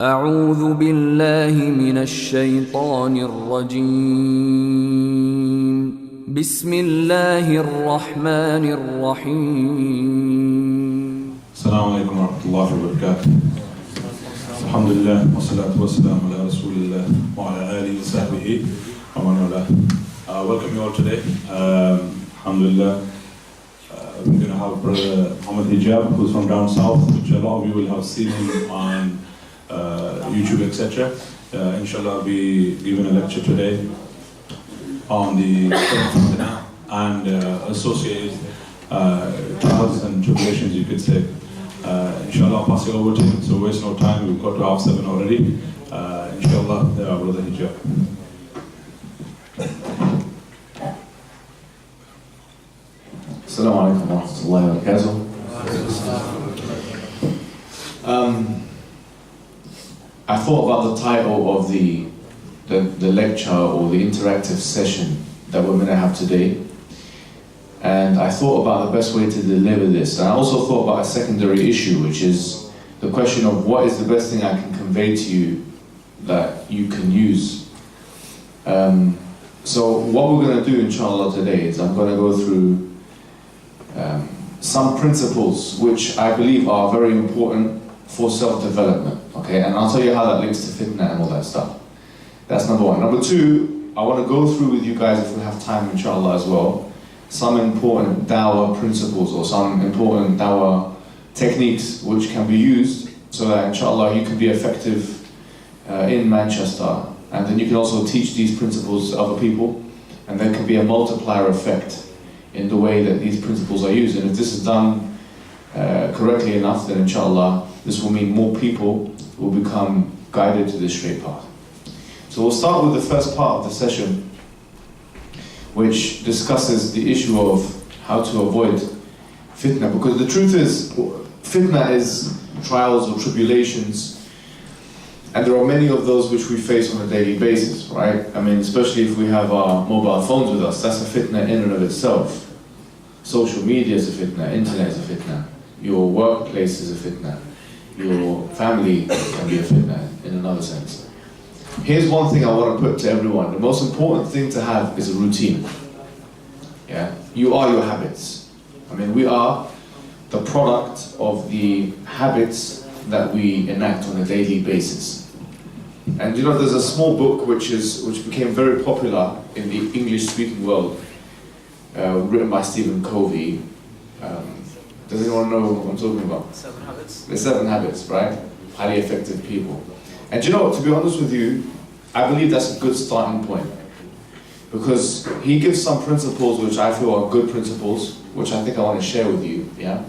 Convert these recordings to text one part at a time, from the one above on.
أعوذ بالله من الشيطان الرجيم بسم الله الرحمن الرحيم السلام عليكم ورحمة الله وبركاته. الحمد لله والصلاة والسلام على رسول الله وعلى آله وصحبه ومن والاه. Welcome you all today. Alhamdulillah. We're going to have Brother Mohammed Hijab, who's from down south, which a lot of you will have seen him on YouTube, etc. Inshallah, I'll be giving a lecture today on the Fitnah and associated trials and tribulations, you could say. Inshallah, I'll pass it over to him, so waste no time. We've got to 7:30 already. Inshallah, Brother Hijab. Assalamu alaikum wa rahmatullahi wa barakatuh. I thought about the title of the lecture or the interactive session that we're going to have today, and I thought about the best way to deliver this, and I also thought about a secondary issue, which is the question of what is the best thing I can convey to you that you can use. So what we're going to do inshallah today is I'm going to go through some principles which I believe are very important for self-development, okay? And I'll tell you how that links to fitnah and all that stuff. That's number one. Number two, I want to go through with you guys, if we have time inshallah as well, some important Dawah principles or some important Dawah techniques which can be used so that inshallah you can be effective in Manchester, and then you can also teach these principles to other people, and there can be a multiplier effect in the way that these principles are used. And if this is done correctly enough, then inshallah this will mean more people will become guided to the straight path. So we'll start with the first part of the session, which discusses the issue of how to avoid fitnah. Because the truth is, fitnah is trials or tribulations, and there are many of those which we face on a daily basis, right? I mean, especially if we have our mobile phones with us, that's a fitnah in and of itself. Social media is a fitnah, internet is a fitnah, your workplace is a fitnah, your family can be a fitnah in another sense. Here's one thing I want to put to everyone. The most important thing to have is a routine. Yeah? You are your habits. I mean, we are the product of the habits that we enact on a daily basis. And you know, there's a small book which became very popular in the English-speaking world, written by Stephen Covey. Does anyone know what I'm talking about? 7 Habits. The 7 Habits, right? Highly effective people. And you know, to be honest with you, I believe that's a good starting point, because he gives some principles which I feel are good principles, which I think I want to share with you, yeah,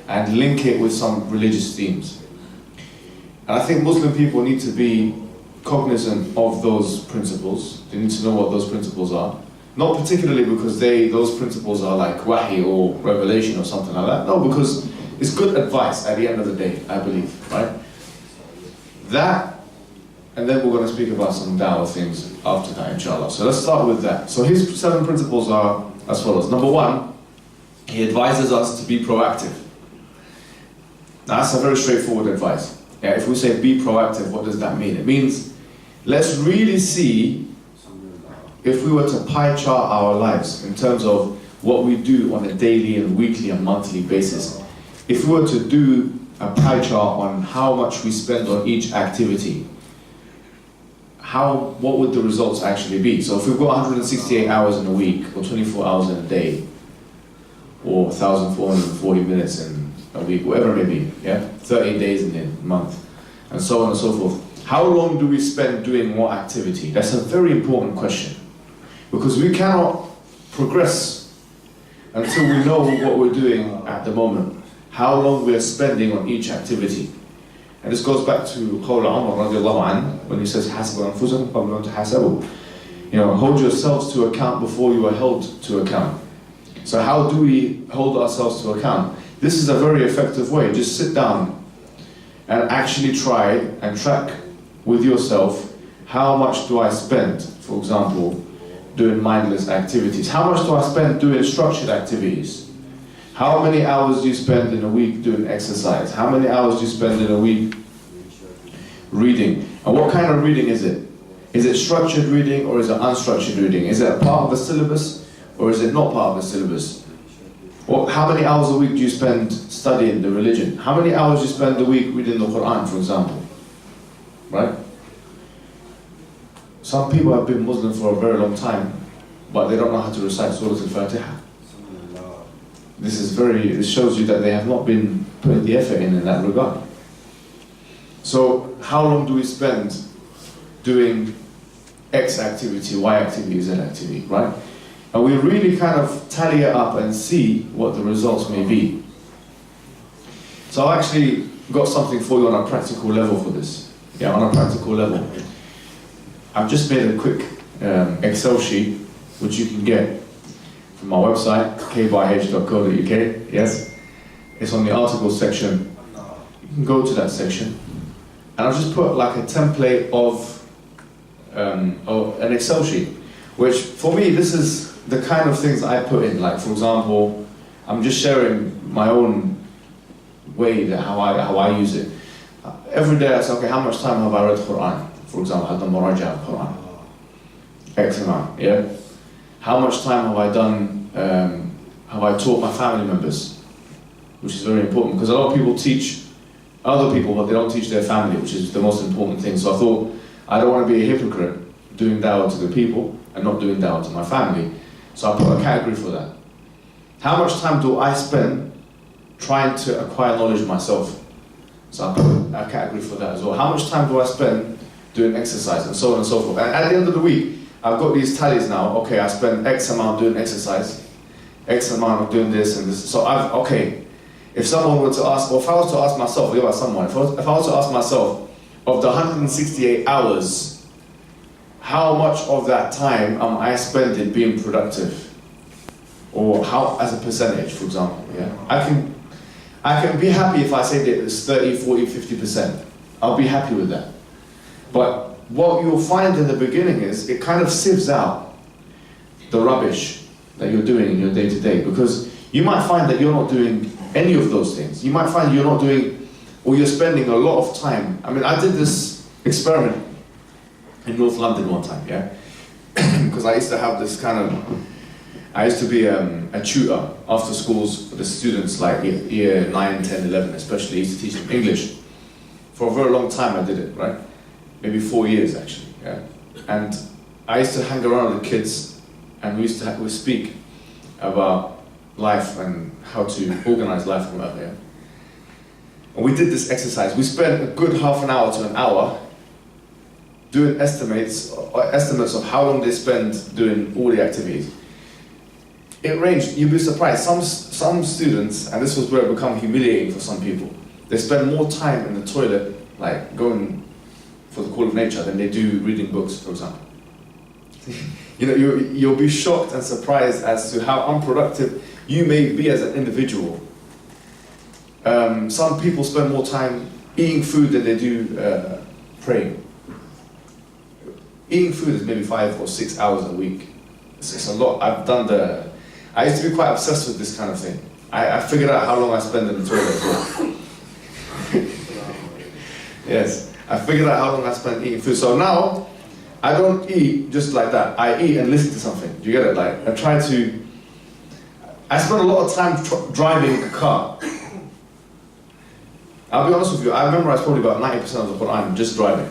and link it with some religious themes. And I think Muslim people need to be cognizant of those principles. They need to know what those principles are. Not particularly because those principles are like wahi or revelation or something like that. No, because it's good advice at the end of the day, I believe, right? That, and then we're going to speak about some Dawah things after that, inshallah. So let's start with that. So his 7 principles are as follows. Number 1, he advises us to be proactive. Now that's a very straightforward advice. Yeah, if we say be proactive, what does that mean? It means let's really see if we were to pie chart our lives in terms of what we do on a daily and weekly and monthly basis. If we were to do a pie chart on how much we spend on each activity, what would the results actually be? So if we've got 168 hours in a week, or 24 hours in a day, or 1,440 minutes in a week, whatever it may be, yeah? 30 days in a month, and so on and so forth. How long do we spend doing what activity? That's a very important question, because we cannot progress until we know what we're doing at the moment, how long we're spending on each activity. And this goes back to Qawl Umar radiallahu anhu, when he says, حَاسِبُوا أَنفُسَكُمْ قَبْلَ أَن تُحَاسَبُوا. You know, hold yourselves to account before you are held to account. So how do we hold ourselves to account? This is a very effective way. Just sit down and actually try and track with yourself, how much do I spend, for example, doing mindless activities? How much do I spend doing structured activities? How many hours do you spend in a week doing exercise? How many hours do you spend in a week reading. And what kind of reading is it? Is it structured reading or is it unstructured reading? Is it a part of the syllabus or is it not part of the syllabus? How many hours a week do you spend studying the religion? How many hours do you spend a week reading the Quran, for example? Right? Some people have been Muslim for a very long time, but they don't know how to recite Surah Al-Fatiha. This shows you that they have not been putting the effort in that regard. So, how long do we spend doing X activity, Y activity, Z activity, right? And we really kind of tally it up and see what the results may be. So I've actually got something for you on a practical level for this. Yeah, on a practical level. I've just made a quick Excel sheet, which you can get from my website, kbyh.co.uk, yes? It's on the articles section. You can go to that section. And I've just put like a template of an Excel sheet, which for me, this is the kind of things I put in. Like, for example, I'm just sharing my own way that how I use it. Every day I say, okay, how much time have I read Quran? For example, I've done Muraja Quran. X amount, yeah? How much time have I done, have I taught my family members? Which is very important, because a lot of people teach other people, but they don't teach their family, which is the most important thing. So I thought, I don't want to be a hypocrite doing dawah to the people and not doing dawah to my family. So I put a category for that. How much time do I spend trying to acquire knowledge myself? So I put a category for that as well. How much time do I spend doing exercise and so on and so forth? And at the end of the week, I've got these tallies now. Okay, I spend X amount doing exercise, X amount of doing this and this. So if someone were to ask, or if I was to ask myself, forget about someone, if I was to ask myself, of the 168 hours, how much of that time am I spending being productive? Or how, as a percentage, for example, yeah? I can be happy if I say that it's 30, 40, 50%. I'll be happy with that. But what you'll find in the beginning is, it kind of sieves out the rubbish that you're doing in your day-to-day, because you might find that you're not doing any of those things. You might find you're not doing, or you're spending a lot of time. I mean, I did this experiment in North London one time, yeah? Because I used to have this kind of, I used to be a tutor after schools for the students, like year 9, 10, 11 especially. I used to teach them English. For a very long time I did it, right? Maybe 4 years actually, yeah? And I used to hang around with the kids, and we used to speak about life and how to organize life and whatever, yeah? And we did this exercise. We spent a good half an hour to an hour doing estimates of how long they spend doing all the activities. It ranged, you'd be surprised, some students, and this was where it became humiliating for some people, they spend more time in the toilet, like going for the call of nature, than they do reading books, for example. You know, you'll be shocked and surprised as to how unproductive you may be as an individual. Some people spend more time eating food than they do praying. Eating food is maybe 5 or 6 hours a week. It's a lot. I used to be quite obsessed with this kind of thing. I figured out how long I spend in the toilet as well. Yes, I figured out how long I spend eating food. So now, I don't eat just like that. I eat and listen to something. Do you get it? Like, I spend a lot of time driving a car. I'll be honest with you, I memorized probably about 90% of the Quran just driving.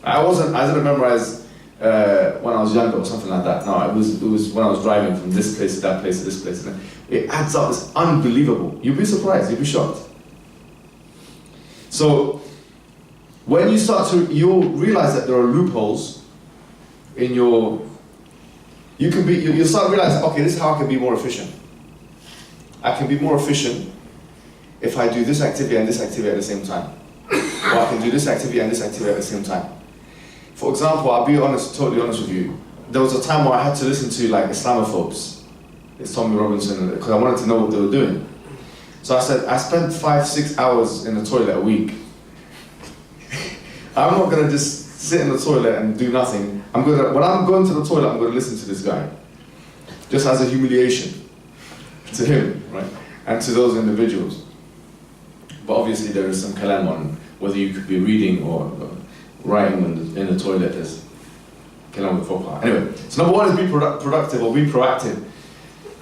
I didn't memorize when I was younger or something like that. No, it was when I was driving from this place to that place to this place. And it adds up, it's unbelievable. You'll be surprised, you'll be shocked. So, when you you'll realize that there are loopholes in you'll start realizing, okay, this is how I can be more efficient. I can be more efficient if I do this activity and this activity at the same time. Or I can do this activity and this activity at the same time. For example, I'll be totally honest with you. There was a time where I had to listen to like Islamophobes. It's Tommy Robinson, because I wanted to know what they were doing. So I said, I spent 5-6 hours in the toilet a week. I'm not gonna just sit in the toilet and do nothing. When I'm going to the toilet, I'm gonna listen to this guy. Just as a humiliation to him, right? And to those individuals. But obviously there is some kalam on whether you could be reading or writing in the toilet is anyway. So number one is be productive or be proactive.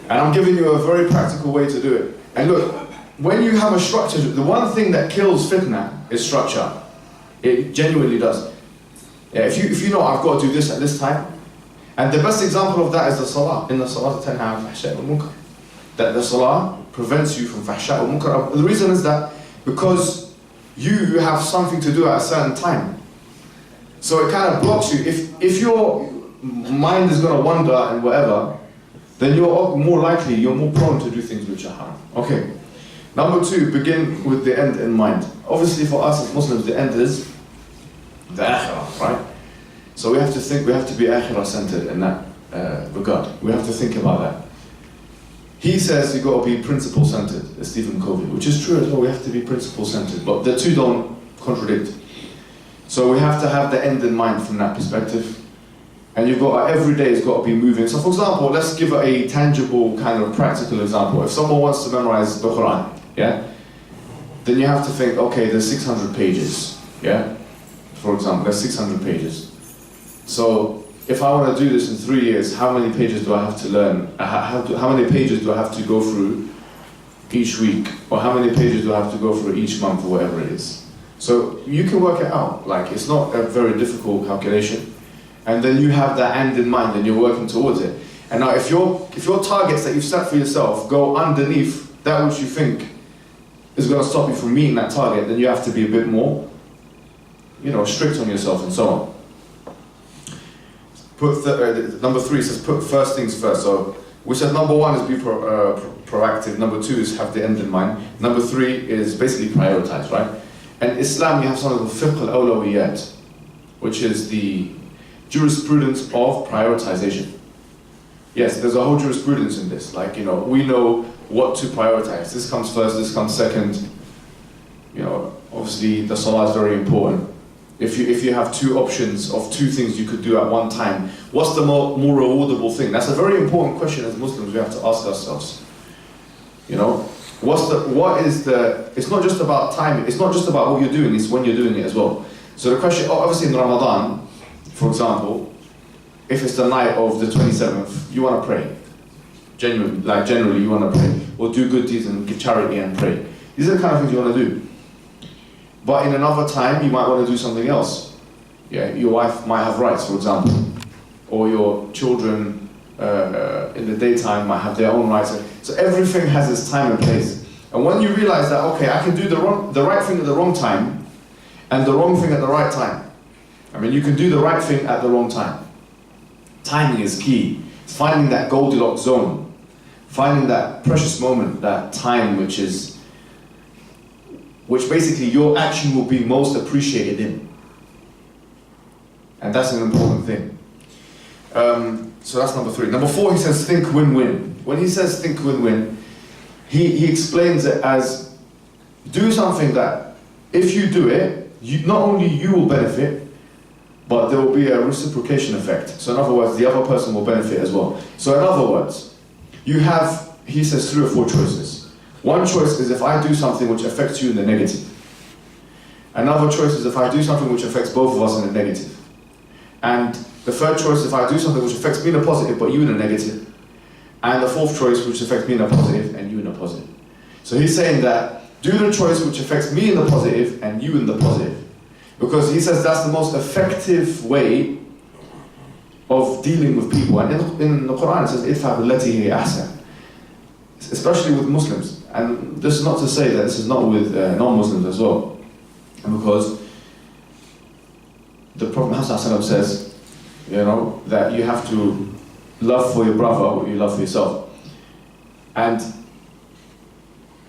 And I'm giving you a very practical way to do it. And look, when you have a structure, the one thing that kills fitnah is structure. It genuinely does. Yeah, if you know I've got to do this at this time, and the best example of that is the salah. In the salah tanha 'anil fahsha'i wal munkar. That the salah prevents you from fahsha' wal munkar. The reason is that because you have something to do at a certain time. So it kind of blocks you. If your mind is going to wander and whatever, then you're more prone to do things which are haram. Okay. Number two, begin with the end in mind. Obviously for us as Muslims, the end is the akhirah, right? So we have to think, we have to be akhirah centered in that regard. We have to think about that. He says you've got to be principle centered, Stephen Covey, which is true as well. We have to be principle centered, but the two don't contradict. So we have to have the end in mind from that perspective. And you've got, every day has got to be moving. So for example, let's give a tangible kind of practical example. If someone wants to memorize the Quran, yeah, then you have to think, okay, there's 600 pages, yeah? For example, there's 600 pages. So if I want to do this in 3 years, how many pages do I have to learn? How many pages do I have to go through each week? Or how many pages do I have to go through each month or whatever it is? So you can work it out. Like, it's not a very difficult calculation. And then you have that end in mind and you're working towards it. And now if your targets that you've set for yourself go underneath that which you think is going to stop you from meeting that target, then you have to be a bit more, strict on yourself and so on. Number three says put first things first. So we said number one is be proactive. Number two is have the end in mind. Number three is basically prioritize, right? And Islam, you have something called fiqh al-awlawiyat, which is the jurisprudence of prioritization. Yes, there's a whole jurisprudence in this. Like, we know what to prioritize. This comes first, this comes second. Obviously the salah is very important. If you have two options of two things you could do at one time, what's the more rewardable thing? That's a very important question as Muslims we have to ask ourselves. It's not just about time, it's not just about what you're doing, it's when you're doing it as well. So the question, obviously in Ramadan, for example, if it's the night of the 27th, you want to pray. Generally you want to pray. Or do good deeds and give charity and pray. These are the kind of things you want to do. But in another time, you might want to do something else. Yeah, your wife might have rights, for example. Or your children in the daytime might have their own rights. So everything has its time and place. And when you realize that, okay, I can do the right thing at the wrong time and the wrong thing at the right time. You can do the right thing at the wrong time. Timing is key. It's finding that Goldilocks zone. Finding that precious moment, that time which basically your action will be most appreciated in. And that's an important thing. So that's number three. Number four, he says think win-win. When he says think win-win, he explains it as do something that if you do it, not only you will benefit, but there will be a reciprocation effect. So in other words, the other person will benefit as well. So in other words, he says 3 or 4 choices. One choice is if I do something which affects you in the negative. Another choice is if I do something which affects both of us in the negative. And the third choice is if I do something which affects me in a positive but you in a negative. And the fourth choice which affects me in a positive and you in a positive. So he's saying that do the choice which affects me in the positive and you in the positive. Because he says that's the most effective way of dealing with people. And in the Quran it says, إِدْفَعْ بِالَّتِي هِيَ أَحْسَنُ. Especially with Muslims. And this is not to say that this is not with non-Muslims as well. And because the Prophet Muhammad says, that you have to love for your brother what you love for yourself. And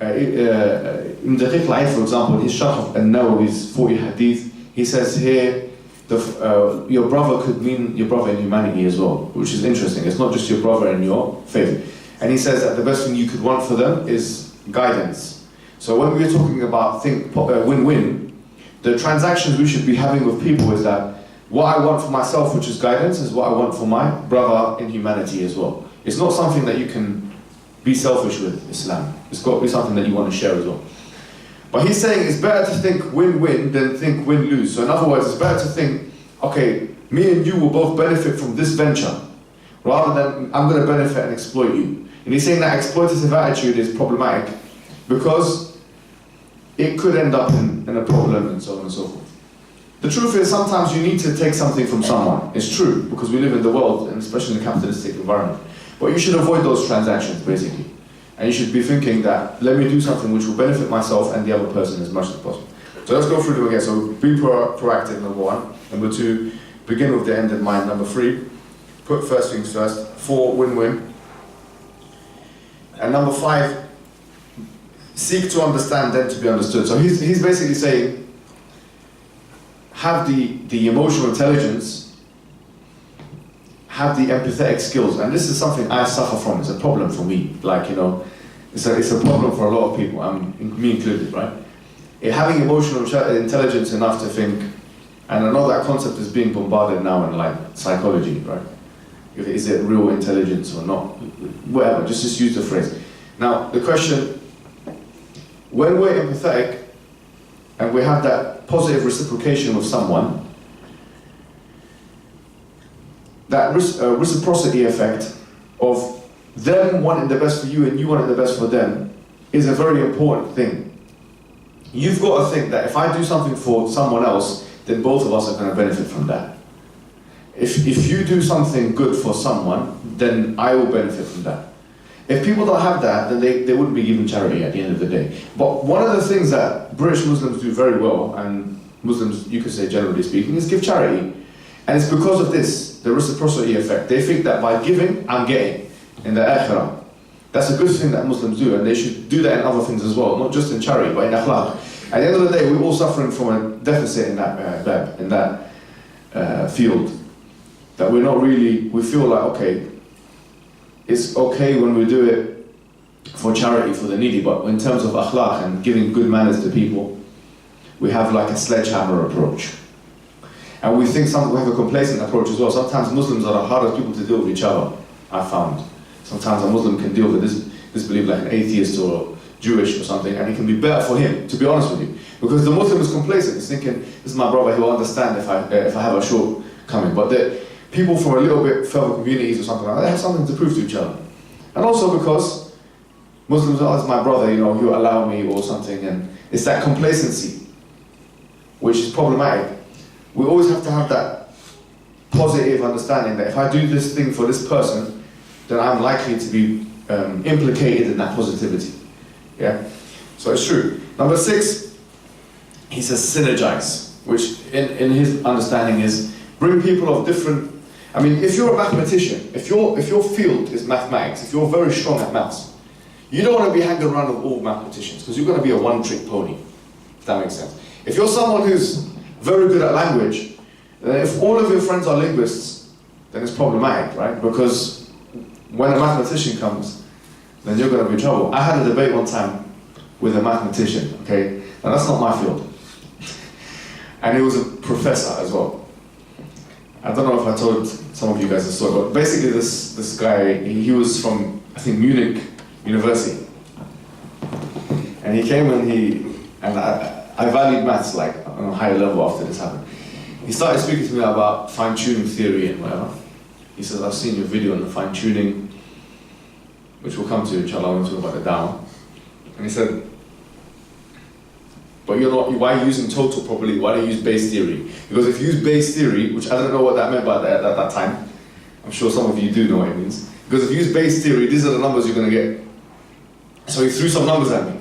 in the Daqiq, for example, his Sharh of An-Nawawi's 40 hadith, he says here, your brother could mean your brother in humanity as well, which is interesting. It's not just your brother in your faith. And he says that the best thing you could want for them is guidance. So when we're talking about win-win, the transactions we should be having with people is that what I want for myself, which is guidance, is what I want for my brother in humanity as well. It's not something that you can be selfish with, Islam. It's got to be something that you want to share as well. But he's saying it's better to think win-win than think win-lose. So in other words, it's better to think, okay, me and you will both benefit from this venture, rather than I'm going to benefit and exploit you. And he's saying that exploitative attitude is problematic because it could end up in a problem and so on and so forth. The truth is, sometimes you need to take something from someone. It's true, because we live in the world, and especially in the capitalistic environment. But you should avoid those transactions, basically. And you should be thinking that, let me do something which will benefit myself and the other person as much as possible. So let's go through them again. So be proactive, number one. Number two, begin with the end in mind. Number three, put first things first. 4, win-win. And number 5, seek to understand, then to be understood. So he's basically saying, have the emotional intelligence, have the empathetic skills. And this is something I suffer from. It's a problem for me. Like, you know, it's a problem for a lot of people, me included, right? Having emotional intelligence enough to think, and I know that concept is being bombarded now in like psychology, right? Is it real intelligence or not? Whatever, just use the phrase. Now, the question, when we're empathetic and we have that positive reciprocation with someone, that reciprocity effect of them wanting the best for you and you wanting the best for them is a very important thing. You've got to think that if I do something for someone else, then both of us are going to benefit from that. If you do something good for someone, then I will benefit from that. If people don't have that, then they wouldn't be given charity at the end of the day. But one of the things that British Muslims do very well, and Muslims, you could say generally speaking, is give charity. And it's because of this, the reciprocity effect. They think that by giving, I'm getting in the akhirah. That's a good thing that Muslims do, and they should do that in other things as well, not just in charity, but in akhlaq. At the end of the day, we're all suffering from a deficit in that field. That we're not really, we feel like, okay, it's okay when we do it for charity, for the needy, but in terms of akhlaq and giving good manners to people, we have like a sledgehammer approach. And we think we have a complacent approach as well. Sometimes Muslims are the hardest people to deal with each other, I found. Sometimes a Muslim can deal with this belief like an atheist or Jewish or something, and it can be better for him, to be honest with you. Because the Muslim is complacent, he's thinking, this is my brother, he will understand if I have a shortcoming. But the people from a little bit further communities or something like that, they have something to prove to each other. And also because Muslims are, as my brother, you know, he'll allow me or something, and it's that complacency, which is problematic. We always have to have that positive understanding that if I do this thing for this person, then I'm likely to be implicated in that positivity. Yeah? So it's true. Number 6, he says synergize, which in his understanding is bring people of different. I mean, if you're a mathematician, if your field is mathematics, if you're very strong at maths, you don't want to be hanging around with all mathematicians because you're going to be a one-trick pony, if that makes sense. If you're someone who's very good at language, then if all of your friends are linguists, then it's problematic, right? Because when a mathematician comes, then you're going to be in trouble. I had a debate one time with a mathematician, okay? Now that's not my field. And he was a professor as well. I don't know if I told some of you guys the story, but basically this guy, he was from, I think, Munich University. And he came and I valued maths like on a higher level after this happened. He started speaking to me about fine-tuning theory and whatever. He says, I've seen your video on the fine-tuning, which we'll come to, inshallah, when we talk about the Dawah. And he said, but you're not, why are you using total probability? Why don't you use base theory? Because if you use base theory, which I don't know what that meant by that at that time, I'm sure some of you do know what it means. Because if you use base theory, these are the numbers you're going to get. So he threw some numbers at me.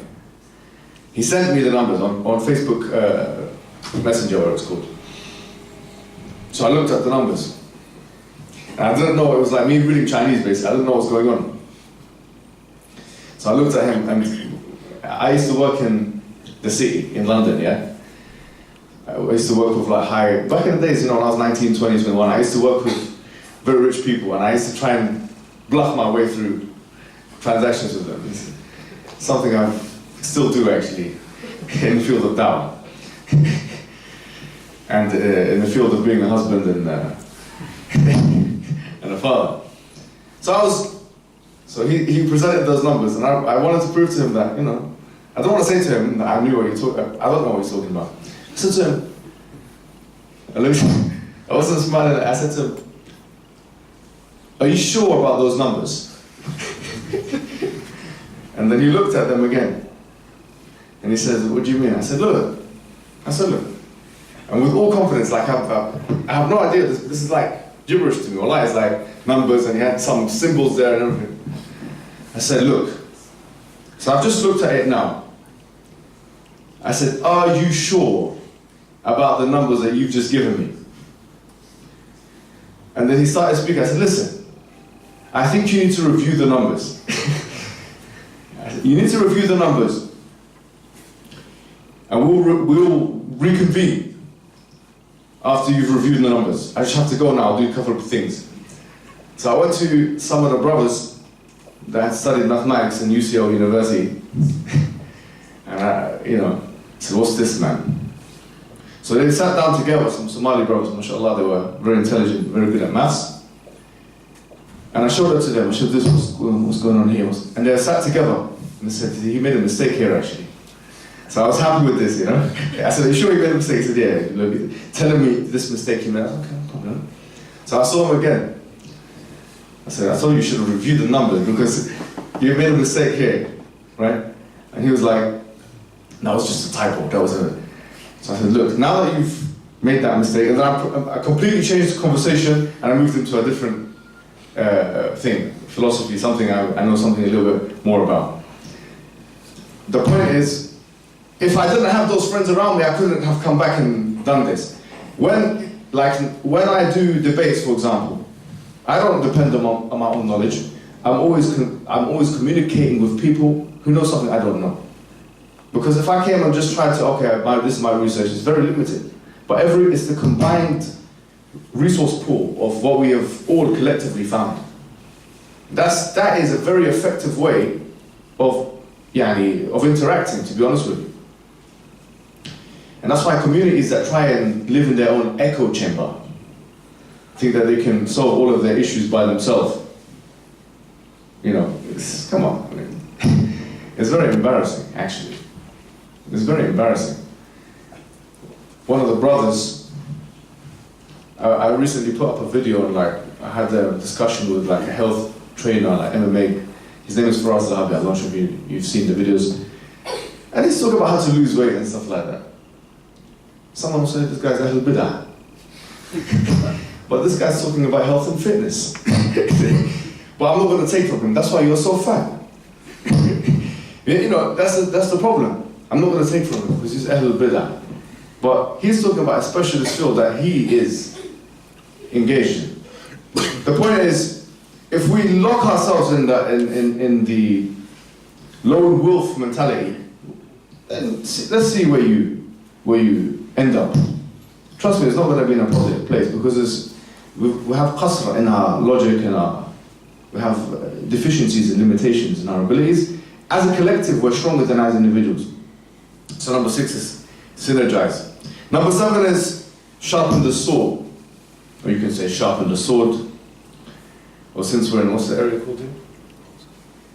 He sent me the numbers on Facebook Messenger, whatever it's called. So I looked at the numbers. And I didn't know, it was like me reading Chinese basically, I didn't know what was going on. So I looked at him, and I used to work in the city, in London, yeah? I used to work with like back in the days, you know, when I was 19, 20, 21, I used to work with very rich people, and I used to try and bluff my way through transactions with them. It's something I still do actually, in the field of Dawah. And in the field of being a husband and a father. So he presented those numbers, and I wanted to prove to him that, you know, I don't want to say to him that I knew what he talking. I don't know what he's talking about. I said to him, I wasn't smiling. I said to him, "Are you sure about those numbers?" And then he looked at them again, and he said, "What do you mean?" I said, "Look." And with all confidence, like I have no idea. This is like gibberish to me. Wallah, it's like numbers, and he had some symbols there and everything. I said, "Look." So I've just looked at it now. I said, "Are you sure about the numbers that you've just given me?" And then he started speaking. I said, "Listen, I think you need to review the numbers." You need to review the numbers. And we'll reconvene after you've reviewed the numbers. I just have to go now, I'll do a couple of things. So I went to some of the brothers that had studied mathematics in UCL University. And I said, "What's this, man?" So they sat down together, some Somali brothers, mashallah, they were very intelligent, very good at maths. And I showed it to them, I showed this, what's going on here. And they sat together, and they said, "He made a mistake here, actually." So I was happy with this, I said, "Are you sure he made a mistake?" He said, "Yeah, look, telling me this mistake he made." I said, "Okay, no problem." So I saw him again. I said, "I told you should have reviewed the numbers because you made a mistake here, right?" And he was like, "That was just a typo, that was a..." So I said, "Look, now that you've made that mistake," and then I completely changed the conversation and I moved into a different thing, philosophy, something I know something a little bit more about. The point is, if I didn't have those friends around me, I couldn't have come back and done this. When I do debates, for example, I don't depend on my own knowledge. I'm always communicating with people who know something I don't know. Because if I came and just tried to, this is my research, it's very limited. But it's the combined resource pool of what we have all collectively found. That is a very effective way of interacting, to be honest with you. And that's why communities that try and live in their own echo chamber think that they can solve all of their issues by themselves. Come on. It's very embarrassing, actually. It's very embarrassing. One of the brothers, I recently put up a video and I had a discussion with a health trainer, MMA. His name is Faraz Zahabi. I'm not sure if you've seen the videos. And he's talking about how to lose weight and stuff like that. Someone will say, "This guy's Ahlul Bid'ah." But this guy's talking about health and fitness. But I'm not going to take from him. That's why you're so fat. That's the problem. I'm not going to take from him because he's Ahlul Bid'ah. But he's talking about a specialist field that he is engaged in. The point is, if we lock ourselves in the lone wolf mentality, then let's see where you end up. Trust me, it's not going to be in a positive place because we have qasr in our logic and we have deficiencies and limitations in our abilities. As a collective, we're stronger than as individuals. So number 6 is synergize. Number 7 is sharpen the sword. Or you can say sharpen the sword. Or since we're in, what's the area called here?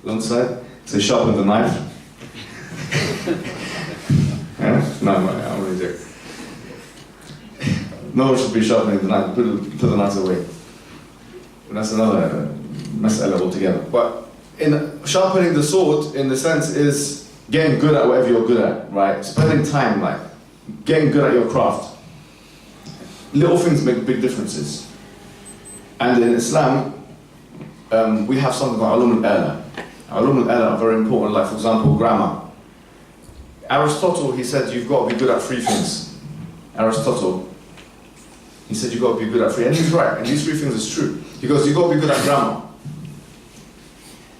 Alongside? Say sharpen the knife. Yeah? No, I'm only joking. No one should be sharpening the knife. Put the knives away. And that's another mas'ala altogether. But in sharpening the sword, in the sense, is getting good at whatever you're good at, right? Spending time, getting good at your craft. Little things make big differences. And in Islam, we have something like ulum al-ala. Ulum al-ala are very important, like for example, grammar. Aristotle, he said, you've got to be good at 3 things. Aristotle, he said you've got to be good at 3, and he's right, and these 3 things is true. He goes, you've got to be good at grammar.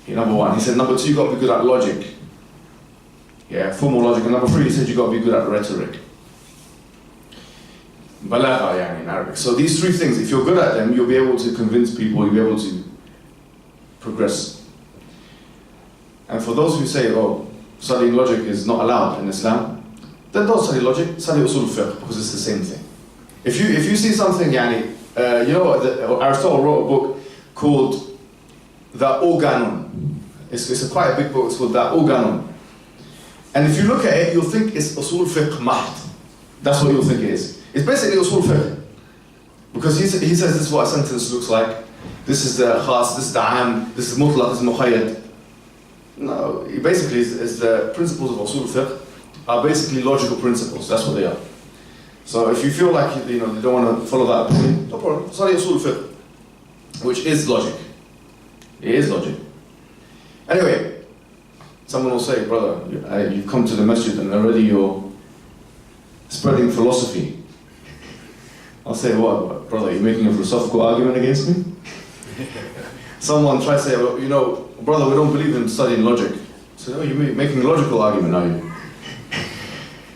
Number 1. He said, number 2, you've got to be good at logic. Yeah, formal logic. And number 3, he said you've got to be good at rhetoric. Balagha, in Arabic. So these 3 things, if you're good at them, you'll be able to convince people, you'll be able to progress. And for those who say, studying logic is not allowed in Islam, then don't study logic, study usul fiqh, because it's the same thing. If you see something, Aristotle wrote a book called The Organon. It's quite a big book, it's called The Organon. And if you look at it, you'll think it's usul fiqh mahd. That's what you'll think it is. It's basically usul fiqh. Because he says this is what a sentence looks like. This is the khas, this is the am, this is mutlaq, this is muqayyad. No, it basically is the principles of usul fiqh are basically logical principles. That's what they are. So if you feel like you don't want to follow that opinion, no problem. Study usul fiqh, which is logic. It is logic. Anyway, someone will say, brother, you've come to the masjid and already you're spreading philosophy. I'll say, what, brother, you're making a philosophical argument against me? Someone tries to say, well, brother, we don't believe in studying logic. So, oh, you're making a logical argument, are you?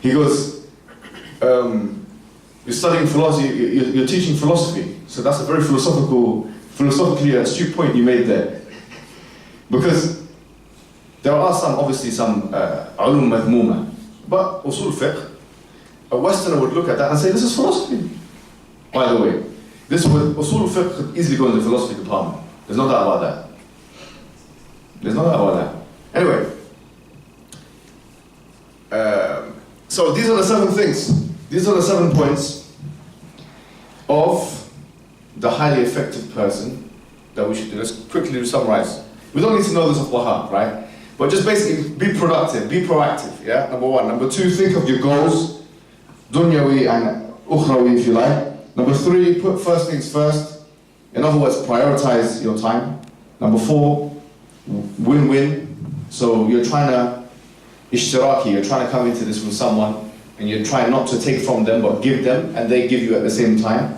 He goes, you're studying philosophy, you're teaching philosophy. So that's a very philosophically astute point you made there. Because there are obviously some ulum madhmuma. But usul fiqh, a Westerner would look at that and say, this is philosophy. By the way, usul fiqh could easily go in the philosophy department. There's no doubt about that. There's no doubt about that. Anyway, so these are the 7 things. These are the 7 points of the highly effective person that we should do. Let's quickly summarize. We don't need to know this off by heart, right? But just basically be productive, be proactive, yeah? Number 1. Number 2, think of your goals, dunyawi and ukhrawi if you like. Number 3, put first things first. In other words, prioritize your time. Number 4, win-win. So you're trying to ishtiraki, you're trying to come into this with someone and you're trying not to take from them but give them and they give you at the same time.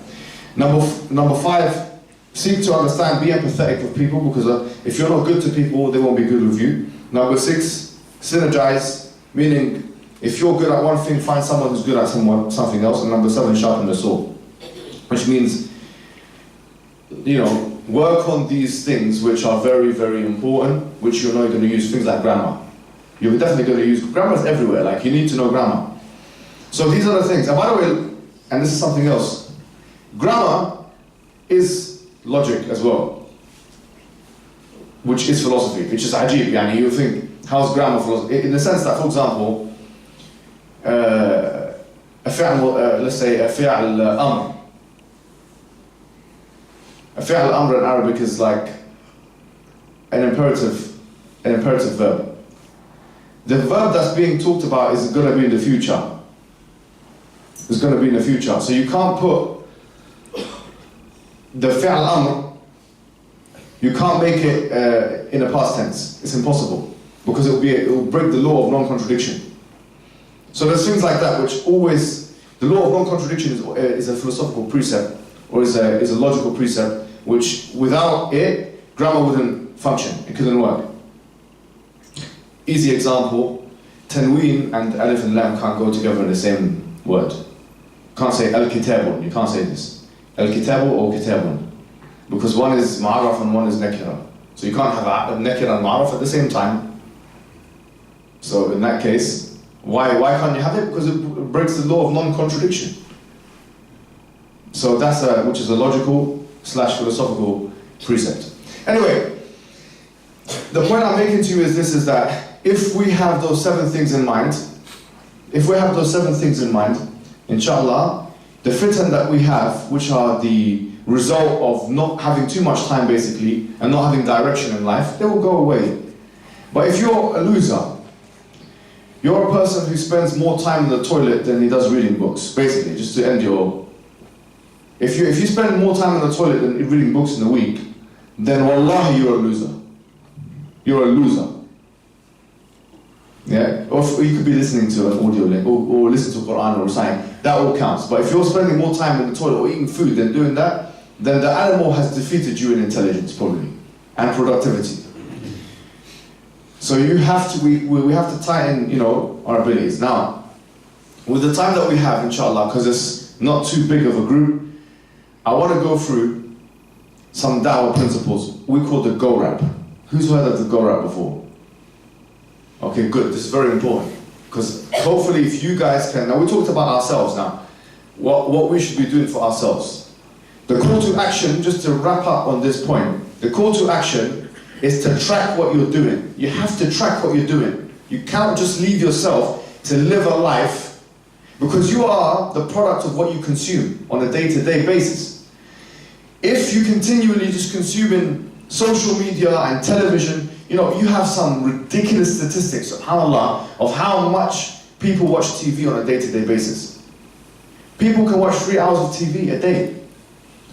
Number 5, seek to understand, be empathetic with people because if you're not good to people, they won't be good with you. Number 6, synergize, meaning if you're good at one thing, find someone who's good at something else. And number 7, sharpen the sword, which means, work on these things which are very, very important, which you're not going to use, things like grammar. You're definitely going to use, grammar is everywhere, like you need to know grammar. So these are the things. And by the way, and this is something else, grammar is logic as well, which is philosophy, which is ajib. Yani you think, how's grammar philosophy? In the sense that, for example, let's say a fi'al amr. A fi'al amr in Arabic is like an imperative verb. The verb that's being talked about is going to be in the future. It's going to be in the future. So you can't put the fi'al amr, you can't make it in a past tense. It's impossible. Because it will break the law of non-contradiction. So there's things like that which always, the law of non-contradiction is a philosophical precept, or is a logical precept, which without it, grammar wouldn't function, it couldn't work. Easy example, tanween and alif and lam can't go together in the same word. Can't say al-kitabun, you can't say this. Al-kitabu or kitabun. Because one is ma'araf and one is nakira. So you can't have nakira and ma'araf at the same time. So in that case, why can't you have it? Because it breaks the law of non-contradiction. So that's which is a logical / philosophical precept. Anyway, the point I'm making to you is this, is that if we have those 7 things in mind, inshallah, the fitan that we have, which are the result of not having too much time basically, and not having direction in life, they will go away. But if you're a loser, you're a person who spends more time in the toilet than he does reading books, basically, just to end your... If you spend more time in the toilet than reading books in a week, then wallahi you're a loser. You're a loser. Yeah? Or you could be listening to an audio link, or listen to Quran or something. That all counts. But if you're spending more time in the toilet or eating food than doing that, then the animal has defeated you in intelligence, probably, and productivity. So you have to, we have to tighten, our abilities. Now, with the time that we have, inshallah, because it's not too big of a group, I want to go through some Dawah principles we call the Go Rap. Who's heard of the Go Rap before? Okay, good. This is very important. Because hopefully if you guys can... Now we talked about ourselves now. What we should be doing for ourselves. The call to action, just to wrap up on this point, the call to action is to track what you're doing. You have to track what you're doing. You cannot just leave yourself to live a life, because you are the product of what you consume on a day-to-day basis. If you continually just consuming social media and television, you have some ridiculous statistics, subhanAllah, of how much people watch TV on a day-to-day basis. People can watch 3 hours of TV a day,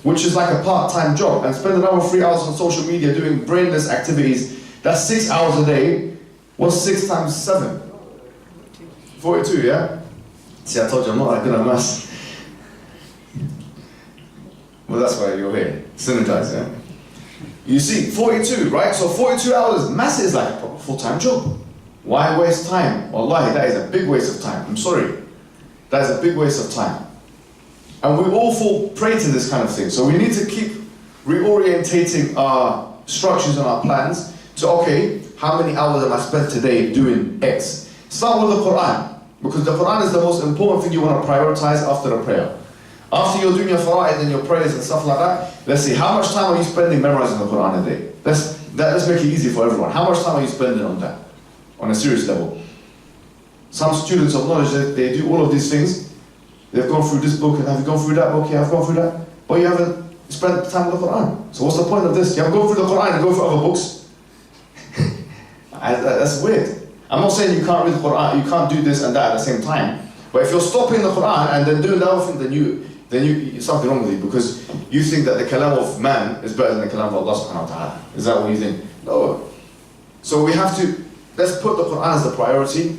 which is like a part-time job, and spend another 3 hours on social media doing brainless activities. That's 6 hours a day. What's 6 times 7? 42, yeah? See, I told you I'm not that good at maths. Well, that's why you're here. Synergize, yeah? You see, 42, right? So 42 hours, maths is like a full-time job. Why waste time? Wallahi, that is a big waste of time. I'm sorry. That is a big waste of time. And we all fall prey to this kind of thing. So we need to keep reorientating our structures and our plans to, okay, how many hours am I spent today doing X? Start with the Quran. Because the Quran is the most important thing you want to prioritize after a prayer. After you're doing your fara'id and your prayers and stuff like that, let's see, how much time are you spending memorizing the Quran a day? Let's make it easy for everyone. How much time are you spending on that? On a serious level. Some students of knowledge, they do all of these things. They've gone through this book, and have you gone through that book? Yeah, I've gone through that. But you haven't spent time with the Quran. So what's the point of this? You haven't gone through the Quran and go through other books. That's weird. I'm not saying you can't read the Quran, you can't do this and that at the same time. But if you're stopping the Quran and then doing the other thing, then you something wrong with you, because you think that the kalam of man is better than the kalam of Allah subhanahu wa ta'ala. Is that what you think? No. So we have to, let's put the Quran as the priority.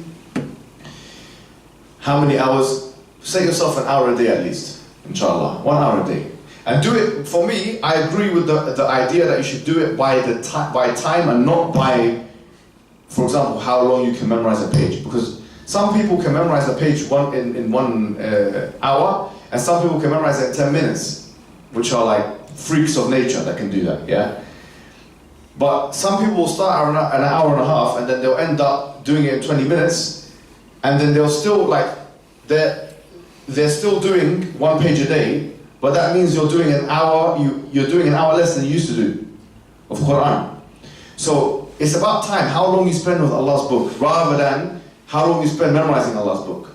How many hours? Set yourself an hour a day at least, inshallah. 1 hour a day. And do it, for me, I agree with the idea that you should do it by time and not by, for example, how long you can memorize a page. Because some people can memorize a page in 1 hour, and some people can memorize it in 10 minutes, which are like freaks of nature that can do that, yeah? But some people will start an hour and a half, and then they'll end up doing it in 20 minutes, and then they'll still they're still doing 1 page a day, but that means you're doing an hour, you're doing an hour less than you used to do of Quran. So it's about time, how long you spend with Allah's book, rather than how long you spend memorizing Allah's book.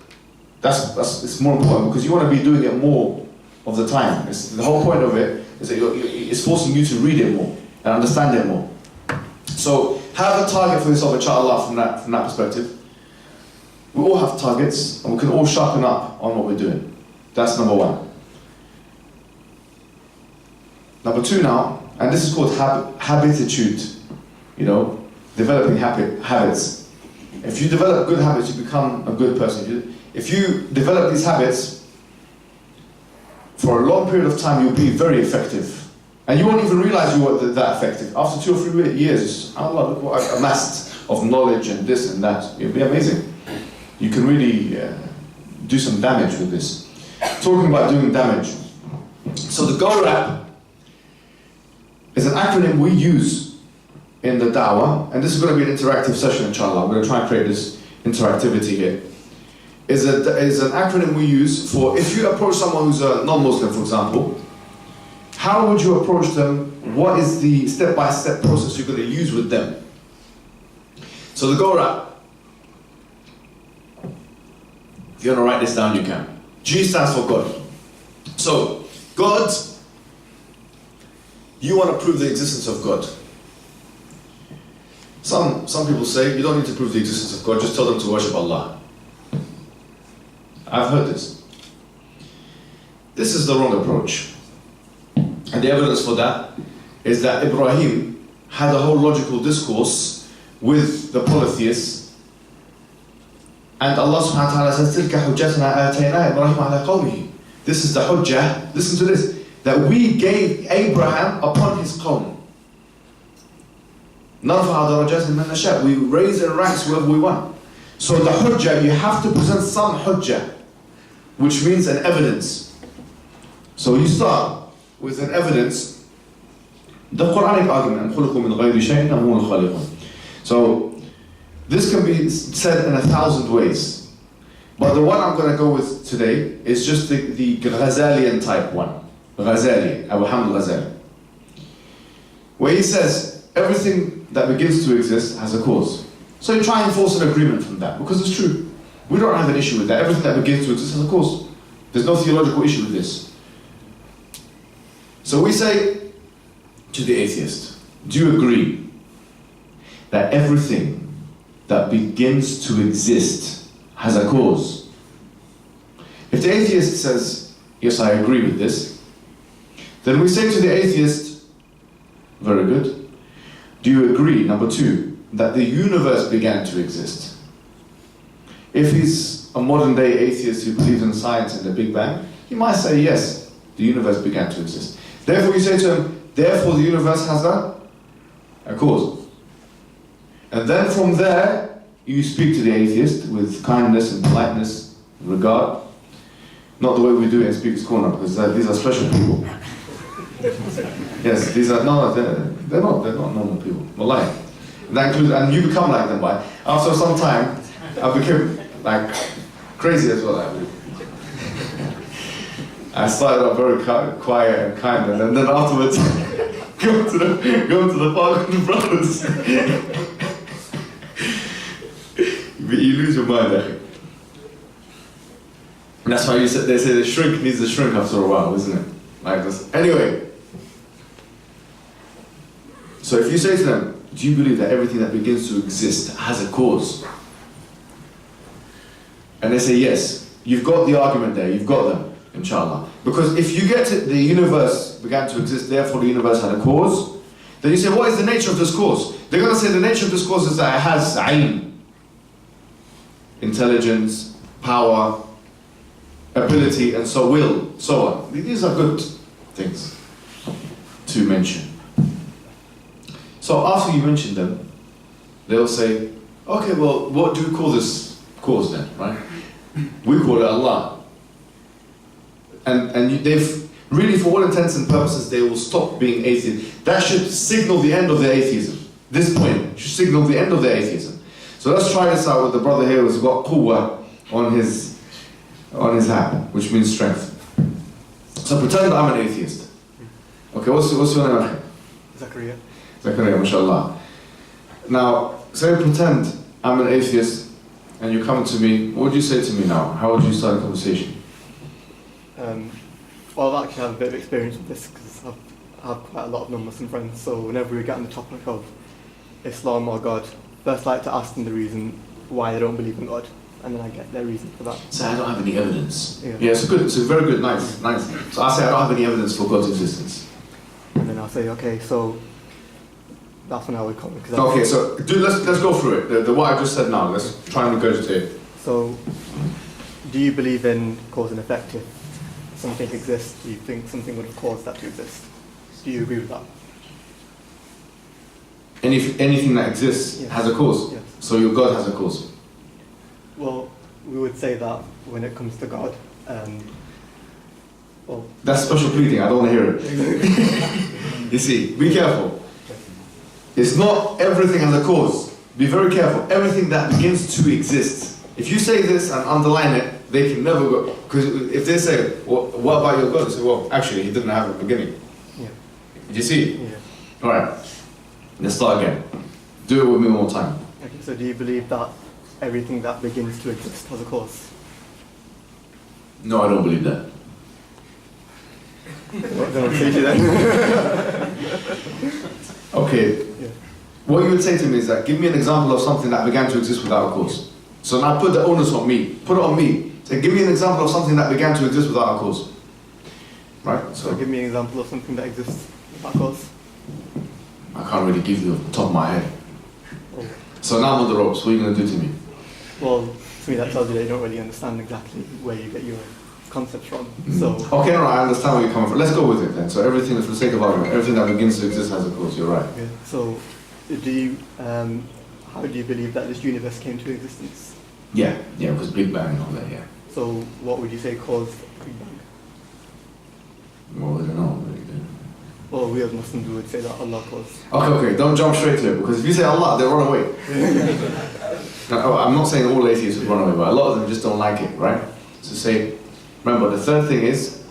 It's more important, because you want to be doing it more of the time. The whole point of it is that it's forcing you to read it more and understand it more. So have a target for yourself, inshallah, from that perspective. We all have targets, and we can all sharpen up on what we're doing. That's number 1. Number 2 now, and this is called habitude. Developing habits. If you develop good habits, you become a good person. If you develop these habits, for a long period of time, you'll be very effective. And you won't even realize you were that effective. After 2 or 3 years, Allah, look what I've amassed of knowledge and this and that. It'll be amazing. You can really do some damage with this. Talking about doing damage. So the GORAP is an acronym we use in the Dawah, and this is going to be an interactive session, inshallah. I'm going to try and create this interactivity here. Is an acronym we use for, if you approach someone who's a non-Muslim, for example, how would you approach them? What is the step-by-step process you're going to use with them? So the GORAP, if you want to write this down, you can. G stands for God. So, God, you want to prove the existence of God. Some people say, you don't need to prove the existence of God, just tell them to worship Allah. I've heard this. This is the wrong approach. And the evidence for that is that Ibrahim had a whole logical discourse with the polytheists. And Allah subhanahu wa ta'ala says, تِلْكَ حُجَّتُنَا آتَيْنَا إِبْرَاهِيمَ عَلَى قَوْمِهِ. This is the hujjah, listen to this, that we gave Abraham upon his qawm. نَرْفَعَ دَرَجَاتٍ مَنْ نَشَاءُ. We raise and ranks whoever we want. So the hujjah, you have to present some hujjah, which means an evidence. So you start with an evidence, the Quranic argument, خُلِقُوا مِنْ غَيْرِ شَيْءٍ أَمْ هُمُ الْخَالِقُونَ. So this can be said in 1,000 ways. But the one I'm going to go with today is just the Ghazalian type one. Ghazali, Abu Hamid Ghazali. Where he says, everything that begins to exist has a cause. So you try and force an agreement from that, because it's true. We don't have an issue with that. Everything that begins to exist has a cause. There's no theological issue with this. So we say to the atheist, do you agree that everything that begins to exist has a cause? If the atheist says, yes, I agree with this, then we say to the atheist, very good. Do you agree, number two, that the universe began to exist? If he's a modern day atheist who believes in science and the Big Bang, he might say, yes, the universe began to exist. Therefore you say to him, therefore the universe has a cause. And then from there, you speak to the atheist with kindness and politeness and regard. Not the way we do it in Speaker's Corner, because these are special people. Yes, these are, no, they're not normal people. Wallahi. That includes, and you become like them, by after some time, I became like crazy as well. I started out very quiet and kind, and then afterwards, go to the park with the brothers. You lose your mind, I think. And that's why they say the shrink needs a shrink after a while, isn't it? Like this. Anyway. So if you say to them, do you believe that everything that begins to exist has a cause? And they say yes. You've got the argument there, you've got them, inshallah. Because if you get to the universe began to exist, therefore the universe had a cause, then you say, what is the nature of this cause? They're going to say the nature of this cause is that it has ilm, intelligence, power, ability, and so will, so on. These are good things to mention. So after you mention them, they'll say, okay, well, what do we call this cause then, right? We call it Allah. And they've, really for all intents and purposes, they will stop being atheist. That should signal the end of their atheism. This point should signal the end of their atheism. So let's try this out with the brother here who's got quwwah on his hand, which means strength. So pretend I'm an atheist. Okay, what's your name? Zakaria. Zakaria, mashallah. Now, say pretend I'm an atheist and you come to me, what would you say to me now? How would you start a conversation? Well, I've actually had a bit of experience with this because I've had quite a lot of non-Muslim friends, so whenever we get on the topic of Islam or God, first I like to ask them the reason why they don't believe in God, and then I get their reason for that. So I don't have any evidence. Yeah, it's a very good, nice. So I say I don't have any evidence for God's existence. And then I'll say, okay, so that's when I would come. Okay, so let's go through it. The what I just said now, let's try and regurgitate it. So, do you believe in cause and effect? If something exists, do you think something would have caused that to exist? Do you agree with that? Anything that exists has a cause. Yes. So your God has a cause. Well, we would say that when it comes to God, well, that's special pleading. I don't want to hear it. You see, be careful. It's not everything has a cause. Be very careful. Everything that begins to exist. If you say this and underline it, they can never go. Because if they say, well, what about your God? They say, well, actually, he didn't have a beginning. Yeah. Did you see? Yeah. All right. Let's start again. Do it with me one more time. Okay, so do you believe that everything that begins to exist has a cause? No, I don't believe that. Well, then I'll say to you then. Okay. Yeah. What you would say to me is that, give me an example of something that began to exist without a cause. So now put the onus on me. Put it on me. Say, give me an example of something that began to exist without a cause. Right? So give me an example of something that exists without a cause. I can't really give you off the top of my head. Oh. So now I'm on the ropes. What are you going to do to me? Well, to me that tells you that you don't really understand exactly where you get your concepts from. So okay, no, I understand where you're coming from. Let's go with it then. So everything, for the sake of argument, everything that begins to exist has a cause. You're right. okay. So do you how do you believe that this universe came to existence? Yeah, because Big Bang and all that, yeah. So what would you say caused Big Bang? Well, I don't know. Well, we as Muslims would say that Allah caused. Okay, don't jump straight to it, because if you say Allah, they'll run away. Now, I'm not saying all atheists would run away, but a lot of them just don't like it, right? So say, remember, the third thing is,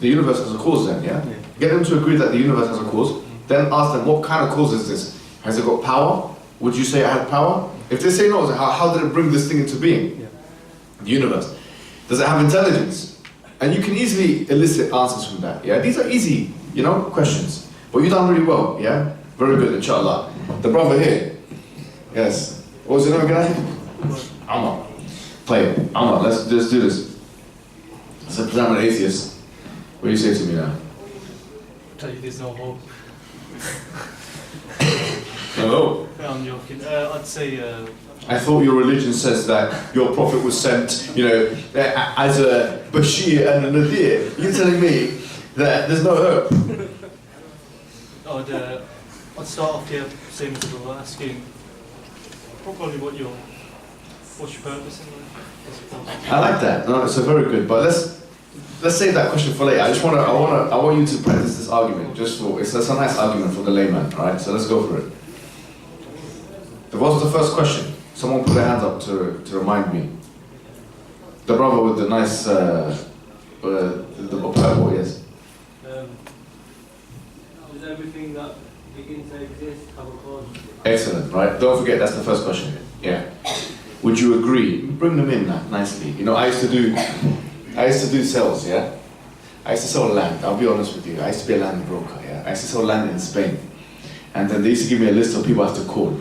the universe has a cause then, yeah? Get them to agree that the universe has a cause, then ask them, what kind of cause is this? Has it got power? Would you say it had power? If they say no, how did it bring this thing into being? Yeah. The universe. Does it have intelligence? And you can easily elicit answers from that. Yeah, these are easy, questions. But you've done really well. Yeah, very good, inshallah. The brother here. Yes. What was your name again? Amar. Play it. Amar, let's do this. As I'm an atheist, what do you say to me now? Tell you there's no hope. Hello. I'm joking. I'd say. I thought your religion says that your prophet was sent, as a Bashir and a Nadir. You're telling me that there's no hope? I'd start off here, same as we were asking, probably what's your purpose in life, I suppose. I like that. No, it's a very good. But let's save that question for later. I want you to practice this argument. It's a nice argument for the layman. All right. So let's go for it. What was the first question? Someone put their hands up to remind me. The brother with the nice, the purple, yes. Does everything that begins to exist have a cause? Excellent, right? Don't forget that's the first question. Yeah. Would you agree? Bring them in nicely. I used to do sales, yeah? I used to sell land, I'll be honest with you. I used to be a land broker, yeah? I used to sell land in Spain. And then they used to give me a list of people I have to call.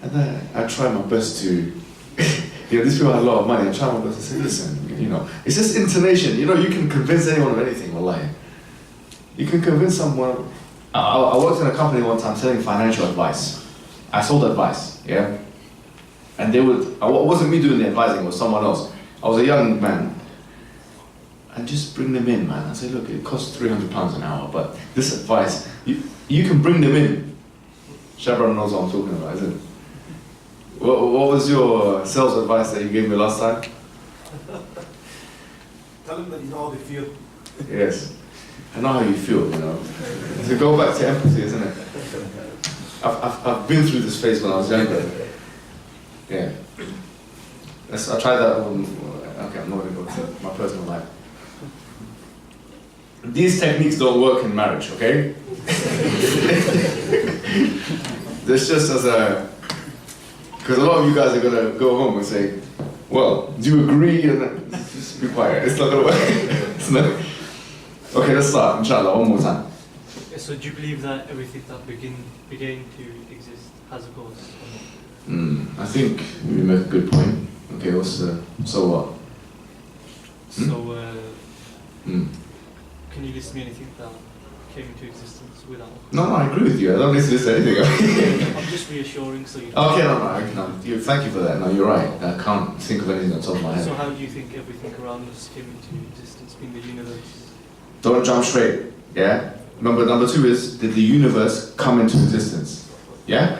And then I try my best to, these people have a lot of money, I try my best to say, listen, it's just intonation. You can convince anyone of anything, wallahi. You can convince someone. I worked in a company one time selling financial advice. I sold advice, yeah? And it wasn't me doing the advising, it was someone else. I was a young man. And just bring them in, man. I say, look, it costs £300 an hour, but this advice, you can bring them in. Shabran knows what I'm talking about, isn't it? What was your sales advice that you gave me last time? Tell them that you know how they feel. Yes. I know how you feel, To go back to empathy, isn't it? I've been through this phase when I was younger. Yeah. I tried that okay, I'm not going to go to my personal life. These techniques don't work in marriage, okay? This just as because a lot of you guys are going to go home and say, well, do you agree? And just be quiet. It's not going to work. It's not. Okay, let's start, inshallah, one more time. So do you believe that everything that began to exist has a cause? I think you make a good point. Okay, so what? Can you list me anything that came into existence without? No, I agree with you. I don't need to list anything. I'm just reassuring so you Okay, thank you for that. No, you're right. I can't think of anything on top of my head. So how do you think everything around us came into existence, being the universe? Don't jump straight, yeah? Number two is, did the universe come into existence? Yeah?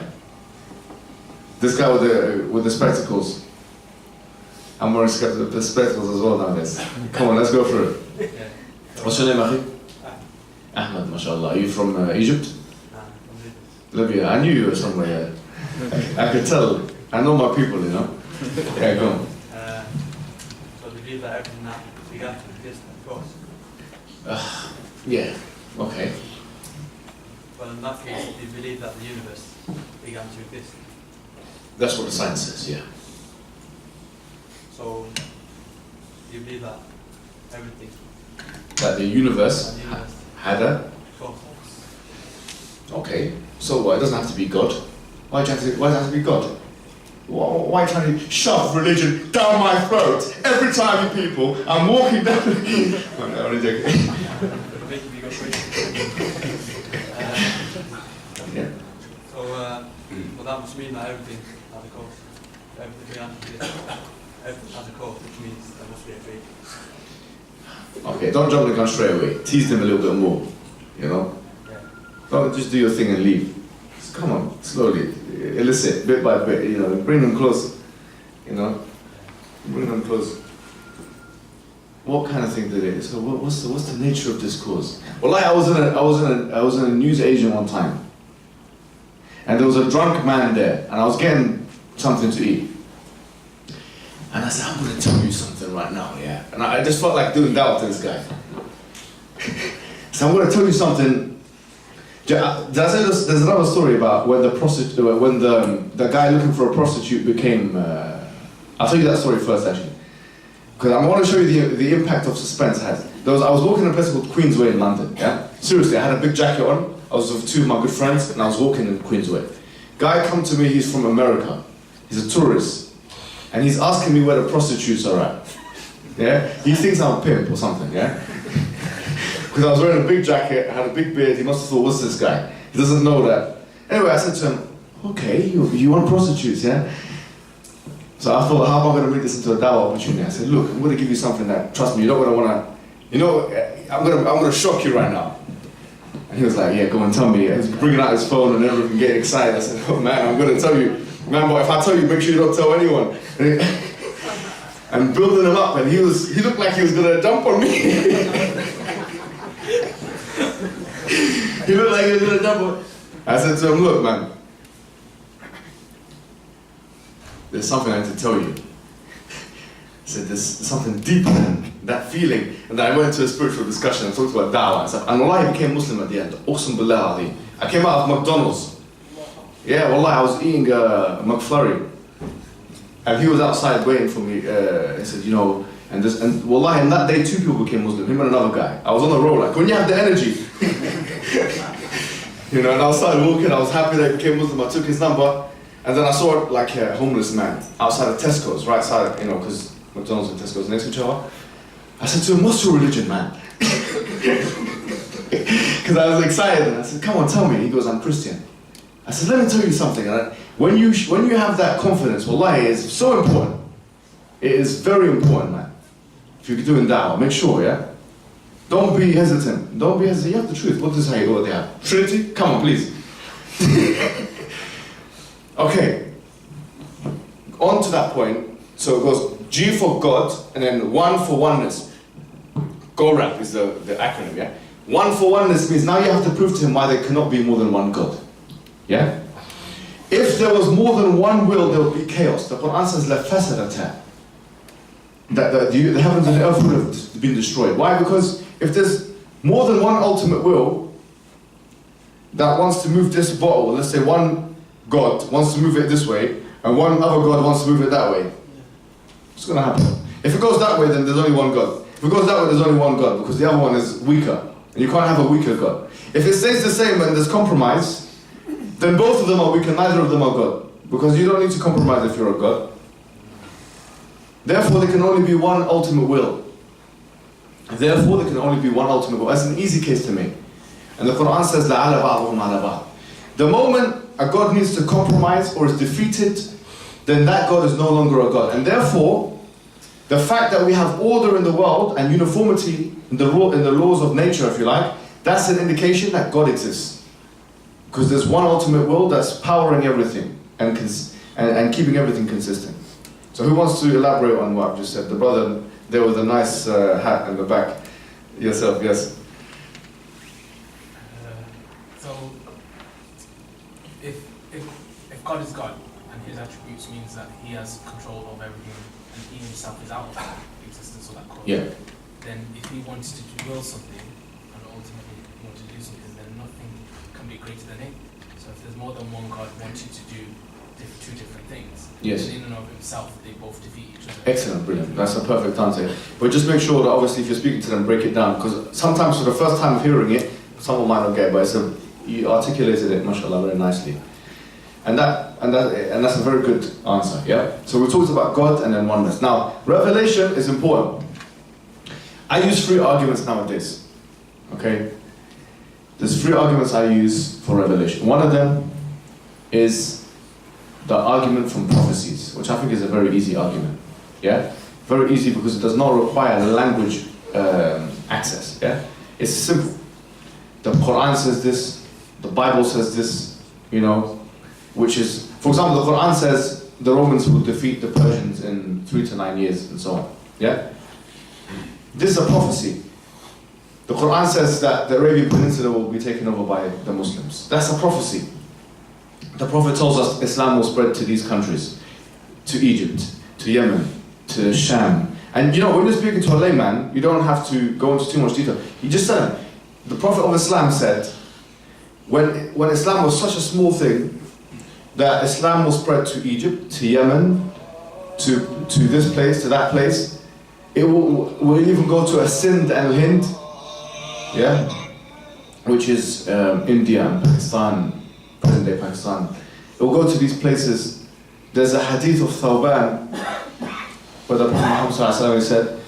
This guy with the spectacles. I'm wearing the spectacles as well nowadays. Come on, let's go for it. What's your name, Akhi? Ahmed, mashallah. Are you from Egypt? Libya. I knew you were somewhere. I could tell. I know my people, Yeah, go on. So do you believe that everything that began to exist, of course? Yeah, okay. Well, in that case, do you believe that the universe began to exist? That's what the science says, yeah. So, do you believe that everything? That the universe had a... Of course. Okay, so what? It doesn't have to be God. Why does it have to be God? Why trying to shove religion down my throat every time, you people? I'm walking down. I'm only joking. Making me go crazy. Yeah. So, well, that must mean that everything has a cause. Everything began to exist. Everything has a cause, which means there must be a fate. Okay, don't jump the gun straight away. Tease them a little bit more, Yeah. Don't just do your thing and leave. Just come on, slowly, elicit, bit by bit, bring them close, bring them close. What kind of thing did it? So what's the nature of this cause? Well, I was in a news agent one time, and there was a drunk man there, and I was getting something to eat. And I said, I'm going to tell you something right now, yeah? And I just felt like doing that to this guy. So I'm going to tell you something Did I say this? There's another story about when the guy looking for a prostitute became. I'll tell you that story first, actually, because I want to show you the impact of suspense has. I was walking in a place called Queensway in London. Yeah, seriously, I had a big jacket on. I was with two of my good friends, and I was walking in Queensway. Guy come to me. He's from America. He's a tourist, and he's asking me where the prostitutes are at. Yeah, he thinks I'm a pimp or something. Yeah. Because I was wearing a big jacket, I had a big beard, he must have thought, what's this guy? He doesn't know that. Anyway, I said to him, okay, you want prostitutes, yeah? So I thought, how am I going to make this into a dawah opportunity? I said, look, I'm going to give you something that, trust me, you're not going to want to, I'm going to shock you right now. And he was like, yeah, go and tell me. He was bringing out his phone and everything, getting excited. I said, oh man, I'm going to tell you. Man, but if I tell you, make sure you don't tell anyone. And building him up, and he looked like he was going to jump on me. He looked like he was going to jump on. I said to him, look, man, there's something I need to tell you. I said, there's something deeper than that feeling. And then I went into a spiritual discussion and talked about Dawah and stuff. And Wallahi, I became Muslim at the end. Awesome billah Ali. I came out of McDonald's. Yeah, Wallahi, I was eating McFlurry. And he was outside waiting for me. He said, you know, and Wallahi, and that day 2 people became Muslim, him and another guy. I was on the road, like, when you have the energy. You know, and I started walking, I was happy that he became Muslim, I took his number, and then I saw like a homeless man outside of Tesco's, right side, you know, because McDonald's and Tesco's next to each other. I said to him, what's your religion, man? Because I was excited, and I said, come on, tell me. He goes, I'm Christian. I said, let me tell you something. And when you have that confidence, wallahi, it's so important. It is very important, man. If you're doing da'wah, make sure, yeah? Don't be hesitant. Don't be hesitant. You have the truth. What does how you go there? Trinity? Come on, please. Okay. On to that point. So it goes G for God, and then 1 for oneness. GORAP is the acronym, yeah? 1 for oneness means now you have to prove to him why there cannot be more than one God. Yeah? If there was more than one will, there would be chaos. The Quran says, La fasadata. That the heavens and the earth would have been destroyed. Why? Because if there's more than one ultimate will that wants to move this bottle, let's say one God wants to move it this way, and one other God wants to move it that way, what's going to happen? If it goes that way, then there's only one God. If it goes that way, there's only one God, because the other one is weaker, and you can't have a weaker God. If it stays the same and there's compromise, then both of them are weak and neither of them are God, because you don't need to compromise if you're a God. Therefore, there can only be one ultimate will. Therefore, there can only be one ultimate will. That's an easy case to make. And the Quran says, لَعَلَ بَعْضُهُمْ عَلَى بَعْضٍ. The moment a God needs to compromise or is defeated, then that God is no longer a God. And therefore, the fact that we have order in the world and uniformity in the laws of nature, if you like, that's an indication that God exists. Because there's one ultimate will that's powering everything and keeping everything consistent. So who wants to elaborate on what I've just said? The brother there with a nice hat in the back. Yourself, yes. So, if God is God, and his attributes means that he has control of everything, and he himself is out of existence or that cause, then if he wants to will something, and ultimately he wants to do something, then nothing can be greater than him. So if there's more than one God wanting to do two different things, in and of himself, they both defeat each other. Excellent, brilliant. That's a perfect answer. But just make sure that obviously if you're speaking to them, break it down, because sometimes for the first time of hearing it, someone might not get it, but you articulated it, mashallah, very nicely. And that's a very good answer, yeah? So we talked about God and then oneness. Now, revelation is important. I use 3 arguments nowadays, okay? There's 3 arguments I use for revelation. One of them is the argument from prophecies, which I think is a very easy argument, yeah? Very easy because it does not require language access, yeah? It's simple. The Quran says this, the Bible says this, you know, which is, for example, the Quran says the Romans will defeat the Persians in 3 to 9 years and so on, yeah? This is a prophecy. The Quran says that the Arabian Peninsula will be taken over by the Muslims. That's a prophecy. The Prophet tells us Islam will spread to these countries, to Egypt, to Yemen, to Sham. And you know, when you're speaking to a layman, you don't have to go into too much detail. You just tell him, the Prophet of Islam said, when Islam was such a small thing, that Islam was spread to Egypt, to Yemen, to this place, to that place. It will even go to Sindh and Hind, yeah, which is India and Pakistan, present day Pakistan. It will go to these places. There's a hadith of Thawban where the Prophet Muhammad said,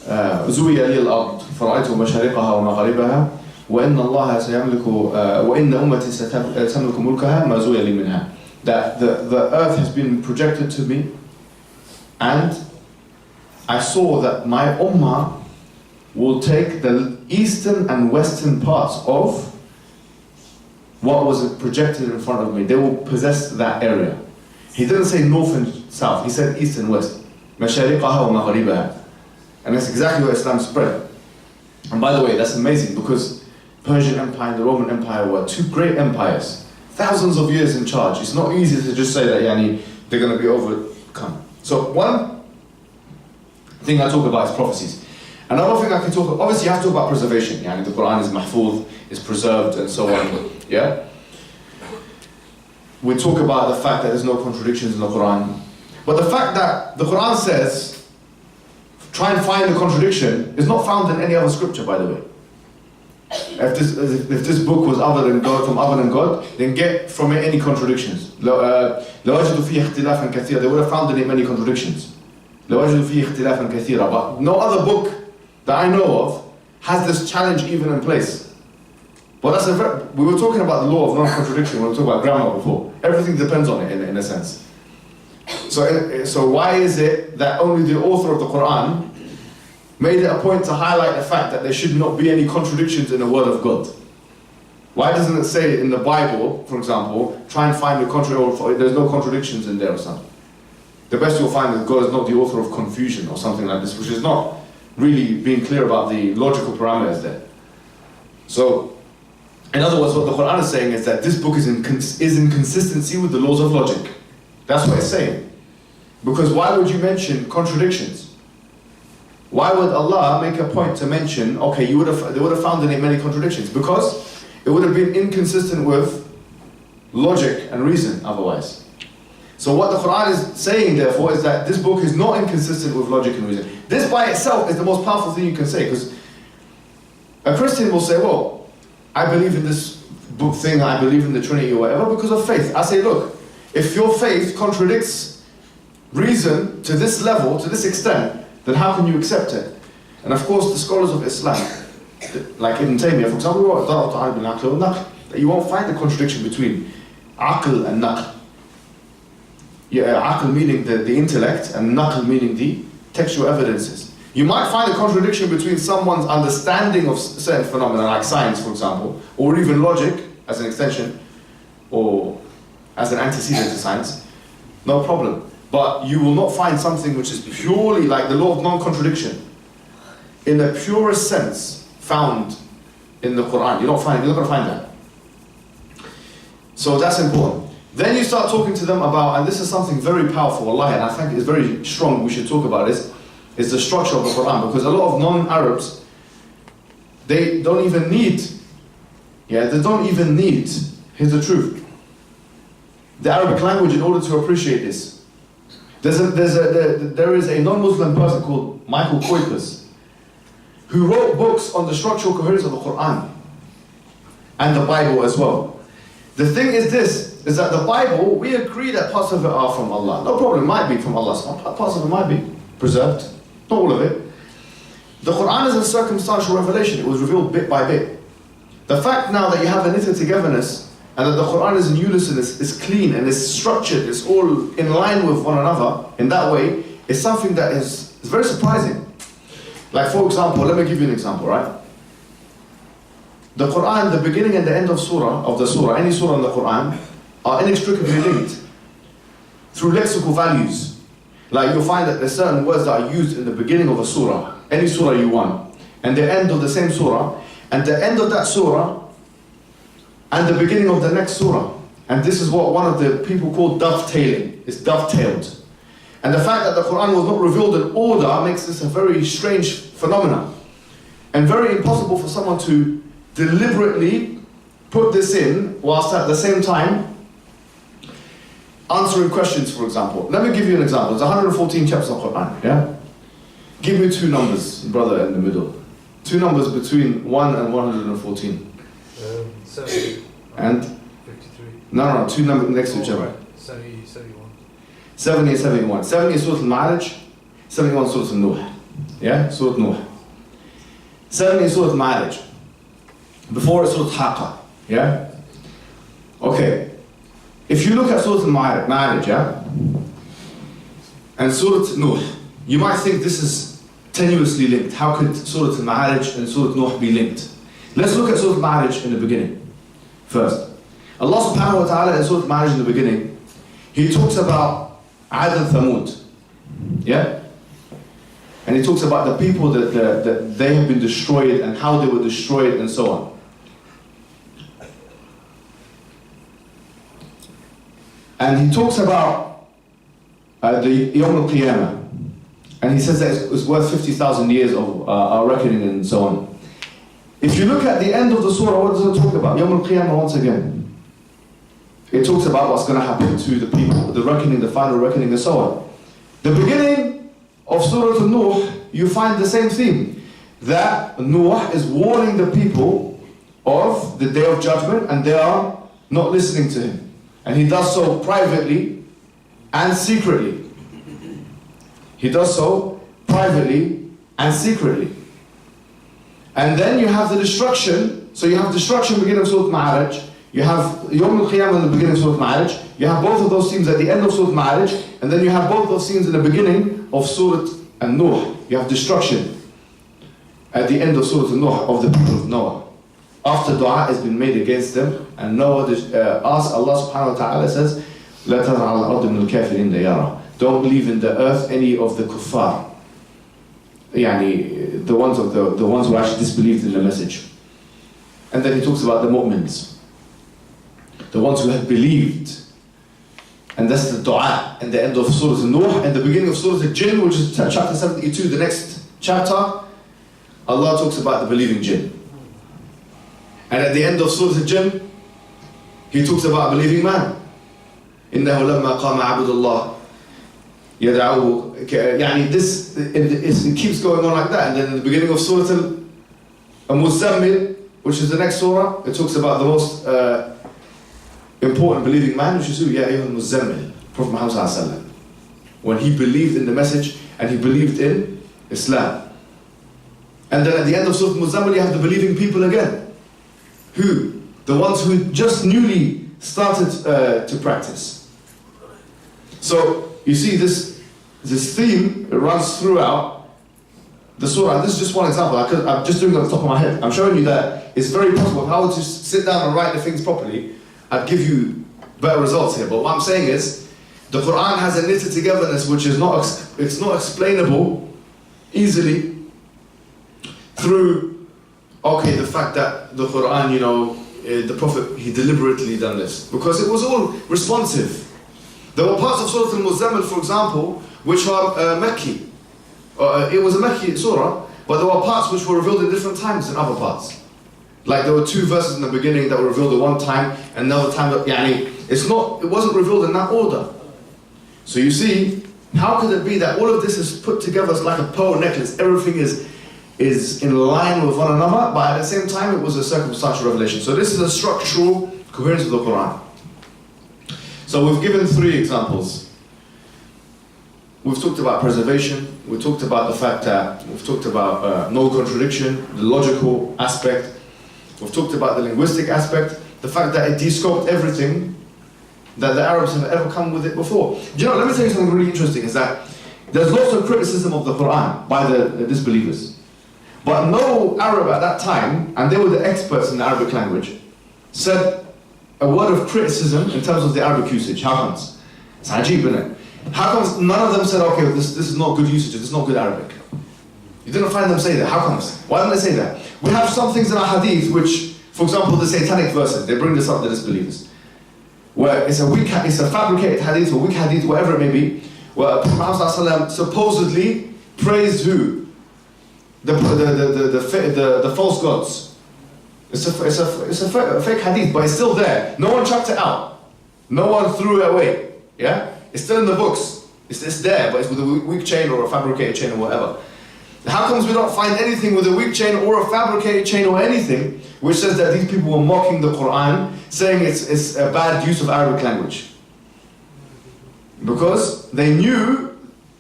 زُوِيَ لِي الْأَرْض فَرَأَيْتُ مَشَارِقَهَا وَمَغَارِبَهَا وَإِنَّ اللَّهَ سَيَمْلِكُ وَإِنَّ أُمَّتِي سَتَمْلِكُ مُلْكَهَا مَا زُوِيَ لِي مِنْهَا. That the earth has been projected to me, and I saw that my ummah will take the eastern and western parts of what was projected in front of me. They will possess that area. He didn't say north and south, he said east and west. مَشَارِقَهَا وَمَغَارِبَهَا. And that's exactly where Islam spread. And by the way, that's amazing because Persian Empire and the Roman Empire were two great empires, thousands of years in charge. It's not easy to just say that they're going to be overcome. So one thing I talk about is prophecies. Another thing I can talk about, obviously you have to talk about preservation. The Quran is mahfuz, is preserved and so on. Yeah? We talk about the fact that there's no contradictions in the Quran. But the fact that the Quran says, try and find a contradiction, is not found in any other scripture, by the way. If this book was other than God, from other than God, then get from it any contradictions. لَوَجَدُوا فِيهِ اخْتِلَافًا كَثِيرًا. They would have found in it many contradictions. لَوَجَدُوا فِيهِ اخْتِلَافًا كَثِيرًا. But no other book that I know of has this challenge even in place. But we were talking about the law of non-contradiction when we were talking about grammar before. Everything depends on it in a sense. So why is it that only the author of the Quran made it a point to highlight the fact that there should not be any contradictions in the word of God? Why doesn't it say in the Bible, for example, try and find the contradiction, or there's no contradictions in there or something? The best you'll find is God is not the author of confusion or something like this, which is not really being clear about the logical parameters there. So, in other words, what the Quran is saying is that this book is in consistency with the laws of logic. That's what it's saying. Because why would you mention contradictions? Why would Allah make a point to mention, okay, they would have found in it many contradictions? Because it would have been inconsistent with logic and reason otherwise. So what the Quran is saying, therefore, is that this book is not inconsistent with logic and reason. This by itself is the most powerful thing you can say, because a Christian will say, well, I believe in this book thing, I believe in the Trinity or whatever, because of faith. I say, look, if your faith contradicts reason to this level, to this extent, then how can you accept it? And of course, the scholars of Islam, like Ibn Taymiyyah, for example, that you won't find the contradiction between aql and naql. Aql meaning the intellect, and naql meaning the textual evidences. You might find a contradiction between someone's understanding of certain phenomena, like science, for example, or even logic as an extension, or as an antecedent to science. No problem. But you will not find something which is purely like the law of non-contradiction, in the purest sense, found in the Quran. You're not going to find that. So that's important. Then you start talking to them about, and this is something very powerful, wallahi, and I think it's very strong, we should talk about this, is the structure of the Quran. Because a lot of non-Arabs, they don't even need, here's the truth, the Arabic language in order to appreciate this. There is a non-Muslim person called Michael Kuipers, who wrote books on the structural coherence of the Quran and the Bible as well. The thing is this, is that the Bible, we agree that parts of it are from Allah. No problem, it might be from Allah. Some parts of it might be preserved, not all of it. The Quran is a circumstantial revelation. It was revealed bit by bit. The fact now that you have a knitted togetherness, and that the Quran is in unison, is clean and is structured, it's all in line with one another in that way, is something that is very surprising. Like for example, let me give you an example, right? The Quran, the beginning and the end of the surah, any surah in the Quran, are inextricably linked through lexical values. Like you'll find that there's certain words that are used in the beginning of a surah, any surah you want, and the end of the same surah, and the end of that surah, and the beginning of the next surah. And this is what one of the people call dovetailing. It's dovetailed. And the fact that the Quran was not revealed in order makes this a very strange phenomenon. And very impossible for someone to deliberately put this in whilst at the same time answering questions, for example. Let me give you an example. There's 114 chapters of Quran, yeah? Give me two numbers, brother, in the middle. Two numbers between 1 and 114. 70 And? 53. No, two numbers next to each other. 70, 71. 70 and 71. 70 is Surah Al-Ma'arij, 71 is Surah Al-Nuh. Yeah? Surah Nuh. 70 is Surah Al-Ma'arij. Before it's Surah Al-Haqqa. Yeah? Okay. If you look at Surah Al-Ma'arij, yeah? And Surah Nuh, you might think this is tenuously linked. How could Surah Al-Ma'arij and Surah Nuh be linked? Let's look at Surah Al-Ma'arij in the beginning first. Allah subhanahu wa ta'ala in Surah Al-Ma'arij in the beginning, He talks about Ad and Thamud. Yeah? And He talks about the people that they have been destroyed and how they were destroyed and so on. And He talks about the Yawm al-Qiyamah. And He says that it's worth 50,000 years of our reckoning and so on. If you look at the end of the surah, what does it talk about? Yawm al-Qiyamah once again. It talks about what's going to happen to the people, the reckoning, the final reckoning and so on. The beginning of Surah Al-Nuh, you find the same theme. That Nuh is warning the people of the Day of Judgment and they are not listening to him. And he does so privately and secretly. He does so privately and secretly. And then you have the destruction. So you have destruction beginning of Surah Al-Ma'arij. You have Yawm al-Qiyamah in the beginning of Surah Al-Ma'arij. You have both of those scenes at the end of Surah Al-Ma'arij. And then you have both those scenes in the beginning of Surah Al-Nuh. You have destruction at the end of Surah Al-Nuh of the people of Noah. After dua has been made against them, and Noah asks Allah subhanahu wa ta'ala, says, لَا تَذَرْ عَلَى الْأَرْضِ مِنَ الْكَافِرِينَ دَيَارًا. Don't leave in the earth any of the kuffar. Yani, the ones who actually disbelieved in the message. And then he talks about the mu'mins, the ones who have believed. And that's the dua in the end of Surah Al-Nuh and the beginning of Surah Al-Jinn, which is chapter 72, the next chapter. Allah talks about the believing jinn. And at the end of Surah Al-Jinn, He talks about a believing man. إِنَّهُ لَمَّا قَامَ عَبْدُ اللَّهِ يَدْعَوْهُ. يعني this, it keeps going on like that. And then in the beginning of Surah Al-Muzammil, which is the next surah, it talks about the most important believing man, which is who? Ya ayyuhal Muzammil, Prophet Muhammad sallallahu alaihi wasallam. When he believed in the message and he believed in Islam. And then at the end of Surah Al-Muzammil, you have the believing people again. Who? The ones who just newly started to practice. So you see this theme, it runs throughout the surah. This is just one example. I'm just doing it on the top of my head. I'm showing you that it's very possible. If I were to sit down and write the things properly, I'd give you better results here. But what I'm saying is, the Quran has a knitted togetherness which is not explainable easily through, okay, the fact that the Quran, the Prophet, he deliberately done this. Because it was all responsive. There were parts of Surah Al-Muzammil, for example, which are Makki. It was a Makki surah, but there were parts which were revealed in different times than other parts. Like there were 2 verses in the beginning that were revealed at one time, and another time that, it wasn't revealed in that order. So you see, how could it be that all of this is put together as like a pearl necklace? Everything is in line with one another, but at the same time it was a circumstantial revelation. So this is a structural coherence of the Quran. So we've given 3 examples. We've talked about preservation, we talked about the fact that, we've talked about no contradiction, the logical aspect, we've talked about the linguistic aspect, the fact that it de-scoped everything that the Arabs have ever come with it before. Let me tell you something really interesting, is that there's lots of criticism of the Quran by the disbelievers. But no Arab at that time, and they were the experts in the Arabic language, said a word of criticism in terms of the Arabic usage. How comes? It's ajib, isn't it? How comes none of them said, okay, this is not good usage, this is not good Arabic? You didn't find them say that. How comes? Why don't they say that? We have some things in our hadith which, for example, the satanic verses, they bring this up to disbelievers. Where it's a fabricated hadith or weak hadith, whatever it may be, where Prophet ﷺ supposedly praised who? The false gods. It's a fake hadith, but it's still there. No one chucked it out. No one threw it away. Yeah? It's still in the books. It's there, but it's with a weak chain or a fabricated chain or whatever. How comes we don't find anything with a weak chain or a fabricated chain or anything which says that these people were mocking the Quran, saying it's a bad use of Arabic language? Because they knew,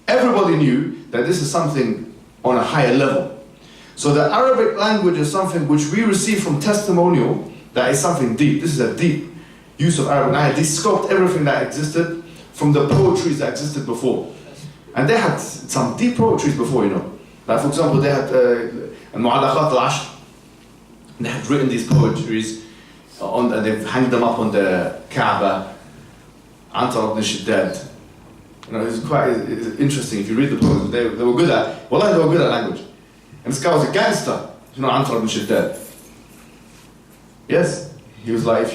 everybody knew, that this is something on a higher level. So the Arabic language is something which we receive from testimonial, that is something deep. This is a deep use of Arabic language. They scoped everything that existed from the poetries that existed before. And they had some deep poetries before, you know. Like for example, they had Al-Mu'allaqat al-Ashr. They had written these poetries, they've hanged them up on the Kaaba. Antar ibn Shiddad. You know, it's quite interesting if you read the poems. They were good at, wallahi, they were good at language. And this guy was a gangster, you know, Antar ibn Shiddad. Yes, he was like,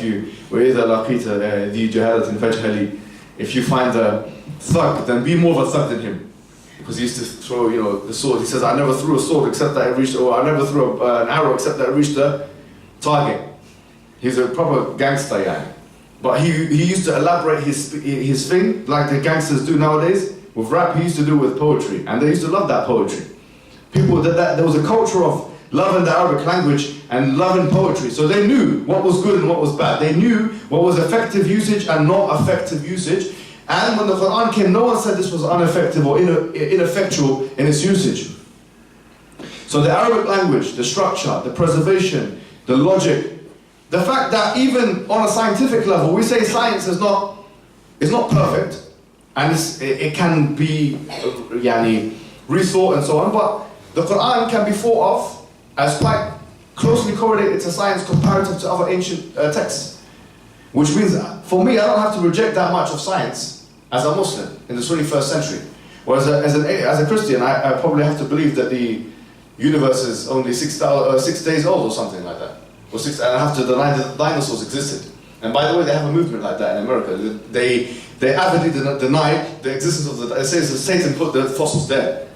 if you find a thug, then be more of a thug than him. Because he used to throw, you know, the sword. He says, I never threw a sword except that it reached, or I never threw an arrow except that it reached the target. He's a proper gangster, yeah. But he used to elaborate his thing, like the gangsters do nowadays. With rap, he used to do with poetry. And they used to love that poetry. People, there was a culture of loving the Arabic language and loving poetry. So they knew what was good and what was bad. They knew what was effective usage and not effective usage. And when the Quran came, no one said this was ineffective or ineffectual in its usage. So the Arabic language, the structure, the preservation, the logic, the fact that even on a scientific level, we say science is not perfect, and it can be rethought and so on, but the Quran can be thought of as quite closely correlated to science comparative to other ancient texts. Which means, for me, I don't have to reject that much of science as a Muslim in the 21st century. Whereas as a Christian, I probably have to believe that the universe is only 6 days old or something like that. And I have to deny that dinosaurs existed. And by the way, they have a movement like that in America. They avidly deny the existence of it says that Satan put the fossils there.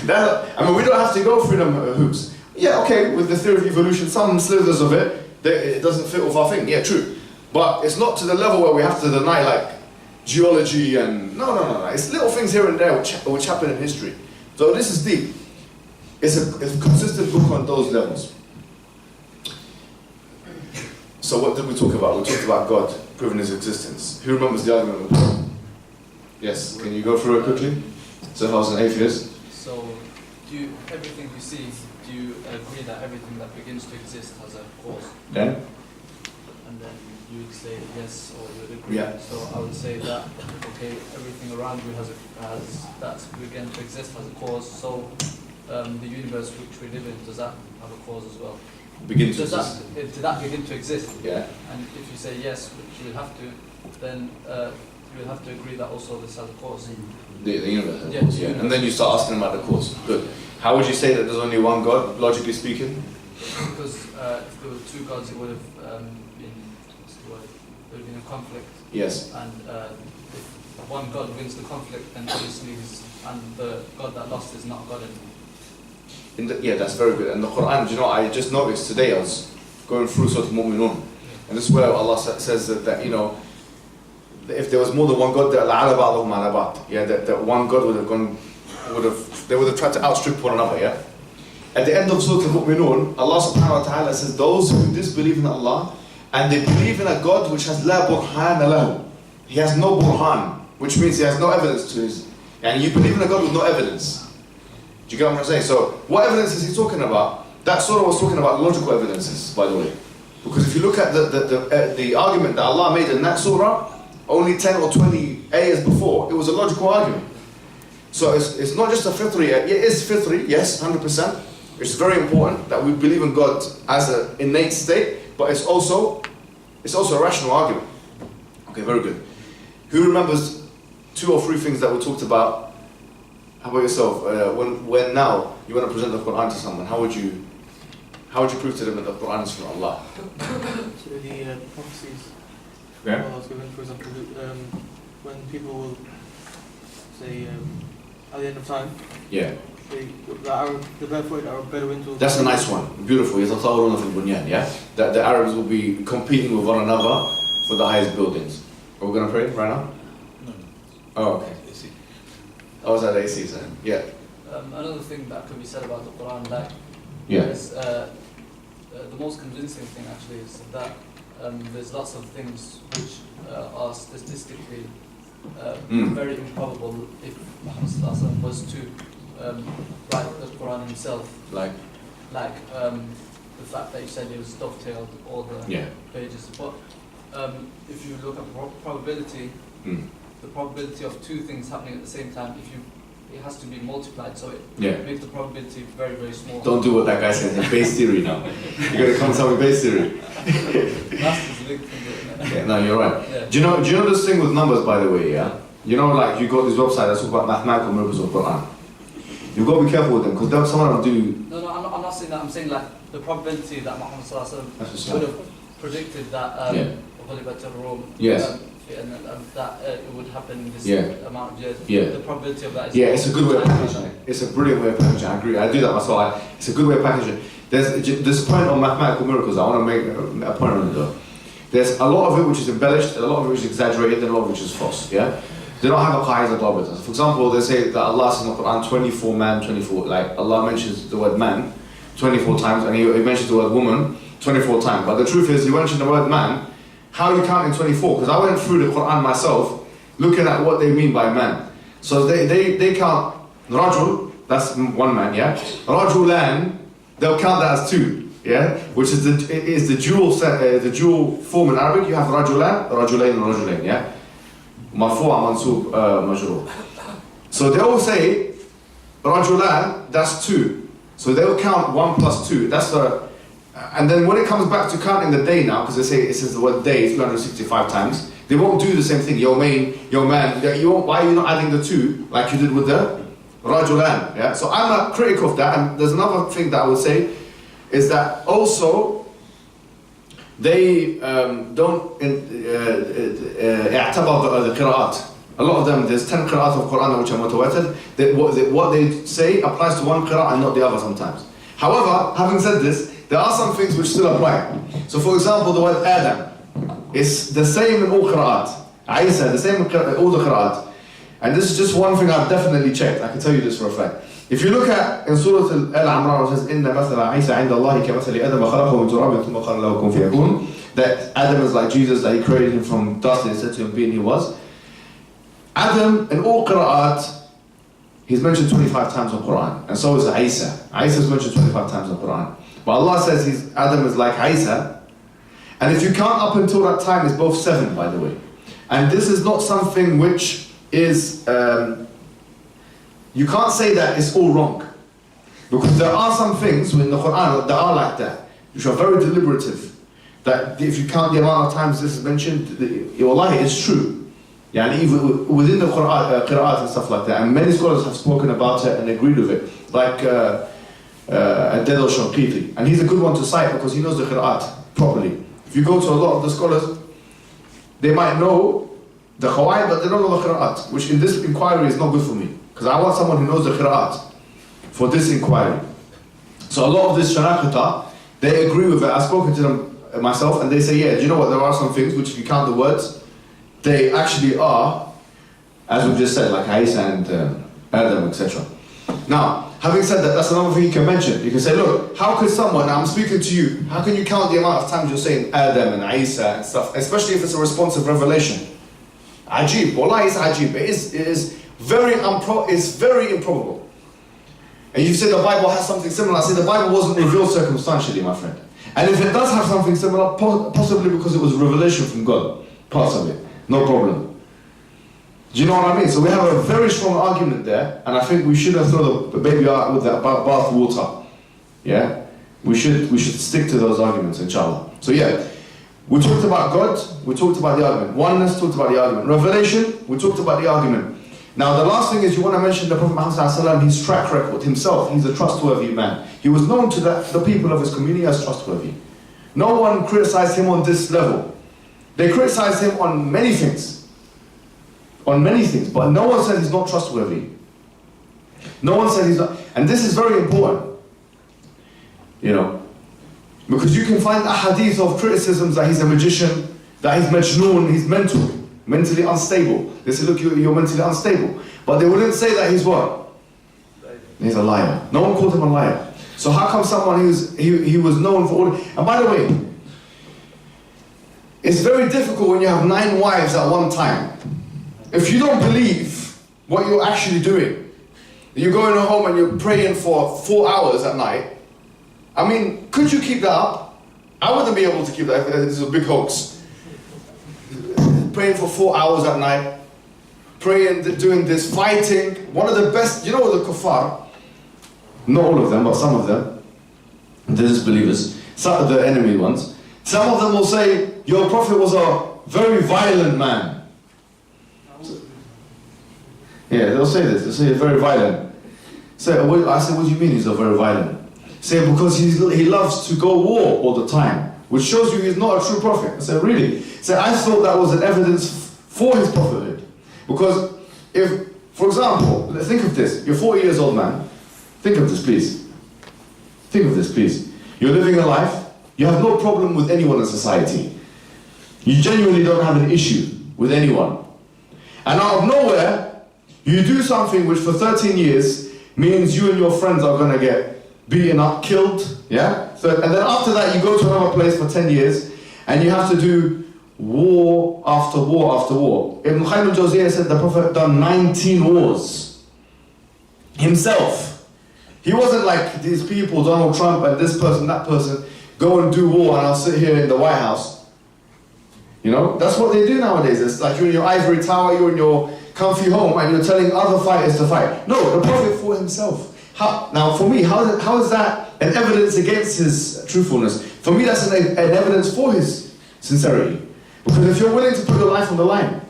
I mean, we don't have to go through them hoops. Yeah, okay, with the theory of evolution, some slithers of it, it doesn't fit with our thing. Yeah, true. But it's not to the level where we have to deny like geology and no. It's little things here and there which happen in history. So this is deep. It's a consistent book on those levels. So what did we talk about? We talked about God proving his existence. Who remembers the argument? Yes, can you go through it quickly? So if I was an atheist. So, everything you see, do you agree that everything that begins to exist has a cause? Then? And then you would say yes, or you would agree. Yeah. So I would say that, okay, everything around you that's began to exist has a cause. So the universe which we live in, does that have a cause as well? Begin to exist. Did that begin to exist? Yeah. And if you say yes, which you would have to, then you would have to agree that also this has a cause. The universe. Yes. Yeah. And then you start asking about the cause. Good. How would you say that there's only one God, logically speaking? Because if there were two gods, it would have been, what's the word? There would have been a conflict. Yes. And if one God wins the conflict, then obviously the God that lost is not God anymore. Yeah, that's very good. And the Quran, you know, I just noticed today I was going through Surah Al-Mu'minun, and this is where Allah says that you know, if there was more than one God, that one God they would have tried to outstrip one another. Yeah. At the end of Surah Al-Mu'minun, Allah Subhanahu wa Taala says, those who disbelieve in Allah and they believe in a God which has la burhan lahu. He has no burhan, which means he has no evidence to his. And you believe in a God with no evidence. Do you get what I'm saying? So, what evidence is he talking about? That surah was talking about logical evidences, by the way. Because if you look at the argument that Allah made in that surah, only 10 or 20 ayahs before, it was a logical argument. So it's not just a fitri, it is fitri, yes, 100%. It's very important that we believe in God as an innate state, but it's also a rational argument. Okay, very good. Who remembers 2 or 3 things that we talked about? How about yourself? When now you want to present the Quran to someone, how would you prove to them that the Quran is from Allah? So the prophecies. Yeah. I was given, for example, when people will say at the end of time. Yeah. the barefooted Arab Bedouins will... That's a nice one. Beautiful. يَتَطَاوَرُونَ فِي الْبُنْيَانِ, yeah? That the Arabs will be competing with one another for the highest buildings. Are we going to pray right now? No. Oh, okay. Oh, is that AC then? Yeah. Another thing that could be said about the Quran, like, Yeah. is the most convincing thing actually is that there's lots of things which are statistically very improbable if Muhammad Sallallahu Alaihi Wasallam was to write the Quran himself. Like The fact that you said it was dovetailed all the pages. But if you look at probability, the probability of two things happening at the same time, it has to be multiplied, so it makes the probability very, very small. Don't do what that guy said in base theory now. You're going to come and tell me base theory. That's the big thing, isn't it? Yeah, no, you're right. Yeah. Do you know this thing with numbers, by the way, yeah? You know, like, you got this website that talks about mathematical miracles of Quran. You've got to be careful with them, because some of them do... No, I'm not saying that. I'm saying, like, the probability that Muhammad Sallallahu Alaihi Wasallam would have predicted that Yes. and that it would happen in this amount of years. Yeah. The probability of that is... Yeah, it's a good way of packaging it. It's a brilliant way of packaging it. I agree. I do that myself. It's a good way of packaging it. There's this point on mathematical miracles. I want to make a point on it though. There's a lot of it which is embellished, a lot of it which is exaggerated, and a lot of it which is false. Yeah, they don't have a qaida dhabit. For example, they say that Allah says in the Quran 24 man, 24. Like Allah mentions the word man 24 times, and he mentions the word woman 24 times. But the truth is, he mentioned the word man. How are you counting 24? Because I went through the Quran myself, looking at what they mean by man. So they count rajul, that's one man, yeah. Rajulan, they'll count that as two, yeah. Which is the dual form in Arabic. You have rajulan, rajulain, and rajulain, yeah. Marfu'a, mansub, majrur. So they all say rajulan, that's two. So they'll count 1 plus 2. That's the. And then when it comes back to counting the day now, because they say it says the word day 365 times, they won't do the same thing. Yo man, why are you not adding the 2 like you did with the rajulan? Yeah. So I'm a critic of that. And there's another thing that I would say is that also they don't اعتبر the qira'at. A lot of them, there's 10 qira'at of Quran which are mutawatir. What they say applies to one qira'at and not the other sometimes. However, having said this, there are some things which still apply. So for example, the word Adam is the same in all qira'at. Isa, the same in all the qira'at. And this is just one thing I've definitely checked. I can tell you this for a fact. If you look at in Surah Al-Imran, it says, إِنَّ مَثَلَ عِيسَى عِنْدَ اللَّهِ كَمَثَلِ آدَمَ خَلَقَهُ مِنْ تُرَابٍ ثُمَّ قَالَ لَهُ كُنْ فَيَكُونُ. That Adam is like Jesus, that he created him from dust and he said to him, be and he was. Adam, in all qira'at, he's mentioned 25 times in the Quran. And so is Isa. Isa is mentioned 25 times in the Quran. But Allah says Adam is like Isa. And if you count up until that time, it's both 7, by the way. And this is not something which is... you can't say that it's all wrong. Because there are some things in the Quran that are like that, which are very deliberative. That if you count the amount of times this is mentioned, wallahi, it's true. Yeah, and even within the qira'at and stuff like that. And many scholars have spoken about it and agreed with it. Like Ad-Dad al-Shanqiti. And he's a good one to cite because he knows the qira'at properly. If you go to a lot of the scholars, they might know the qawaid, but they don't know the qira'at, which in this inquiry is not good for me. Because I want someone who knows the qira'at for this inquiry. So a lot of this shanaqita, they agree with it. I've spoken to them myself and they say, yeah, do you know what, there are some things which if you count the words, they actually are, as we've just said, like Isa and Adam, etc. Now, having said that, that's another thing you can mention. You can say, look, how could someone, now I'm speaking to you, how can you count the amount of times you're saying Adam and Isa and stuff, especially if it's a responsive revelation? Ajib, wallahi it's ajib. It is very improbable. And you say the Bible has something similar. I say the Bible wasn't revealed circumstantially, my friend. And if it does have something similar, possibly because it was revelation from God, parts of it, no problem. Do you know what I mean? So we have a very strong argument there, and I think we shouldn't throw the baby out with that bath water. Yeah? We should stick to those arguments, inshallah. So yeah, we talked about God, we talked about the argument. Oneness, talked about the argument. Revelation, we talked about the argument. Now the last thing is you want to mention the Prophet Muhammad, his track record himself. He's a trustworthy man. He was known to the people of his community as trustworthy. No one criticized him on this level. They criticized him on many things. On many things, but no one said he's not trustworthy. No one said he's not. And this is very important, you know, because you can find a hadith of criticisms that he's a magician, that he's majnoon, he's mental, mentally unstable. They say, look, you're mentally unstable. But they wouldn't say that he's what? He's a liar. No one called him a liar. So how come someone he was known for all... And by the way, it's very difficult when you have 9 wives at one time. If you don't believe what you're actually doing, you're going home and you're praying for 4 hours at night. I mean, could you keep that up? I wouldn't be able to keep that if this is a big hoax. Praying for 4 hours at night, praying, doing this, fighting. One of the best, you know, the kuffar, not all of them, but some of them, the disbelievers, some of the enemy ones, some of them will say, your prophet was a very violent man. Yeah, they'll say this, they'll say he's very violent. I said, what do you mean he's a very violent? Say, because he loves to go war all the time, which shows you he's not a true prophet. I said, really? So I thought that was an evidence for his prophethood. Because if, for example, think of this, you're 40 years old man, think of this please. Think of this please. You're living a life, you have no problem with anyone in society. You genuinely don't have an issue with anyone. And out of nowhere, you do something which for 13 years means you and your friends are going to get beaten up, killed, yeah? So, and then after that you go to another place for 10 years and you have to do war after war after war. Ibn Qayyim al-Jawziyah said the Prophet had done 19 wars himself. He wasn't like these people, Donald Trump and this person, that person, go and do war and I'll sit here in the White House. You know, that's what they do nowadays. It's like you're in your ivory tower, you're in your comfy home and you're telling other fighters to fight. No, the Prophet fought himself. Now for me, how is that an evidence against his truthfulness? For me that's an evidence for his sincerity. Because if you're willing to put your life on the line,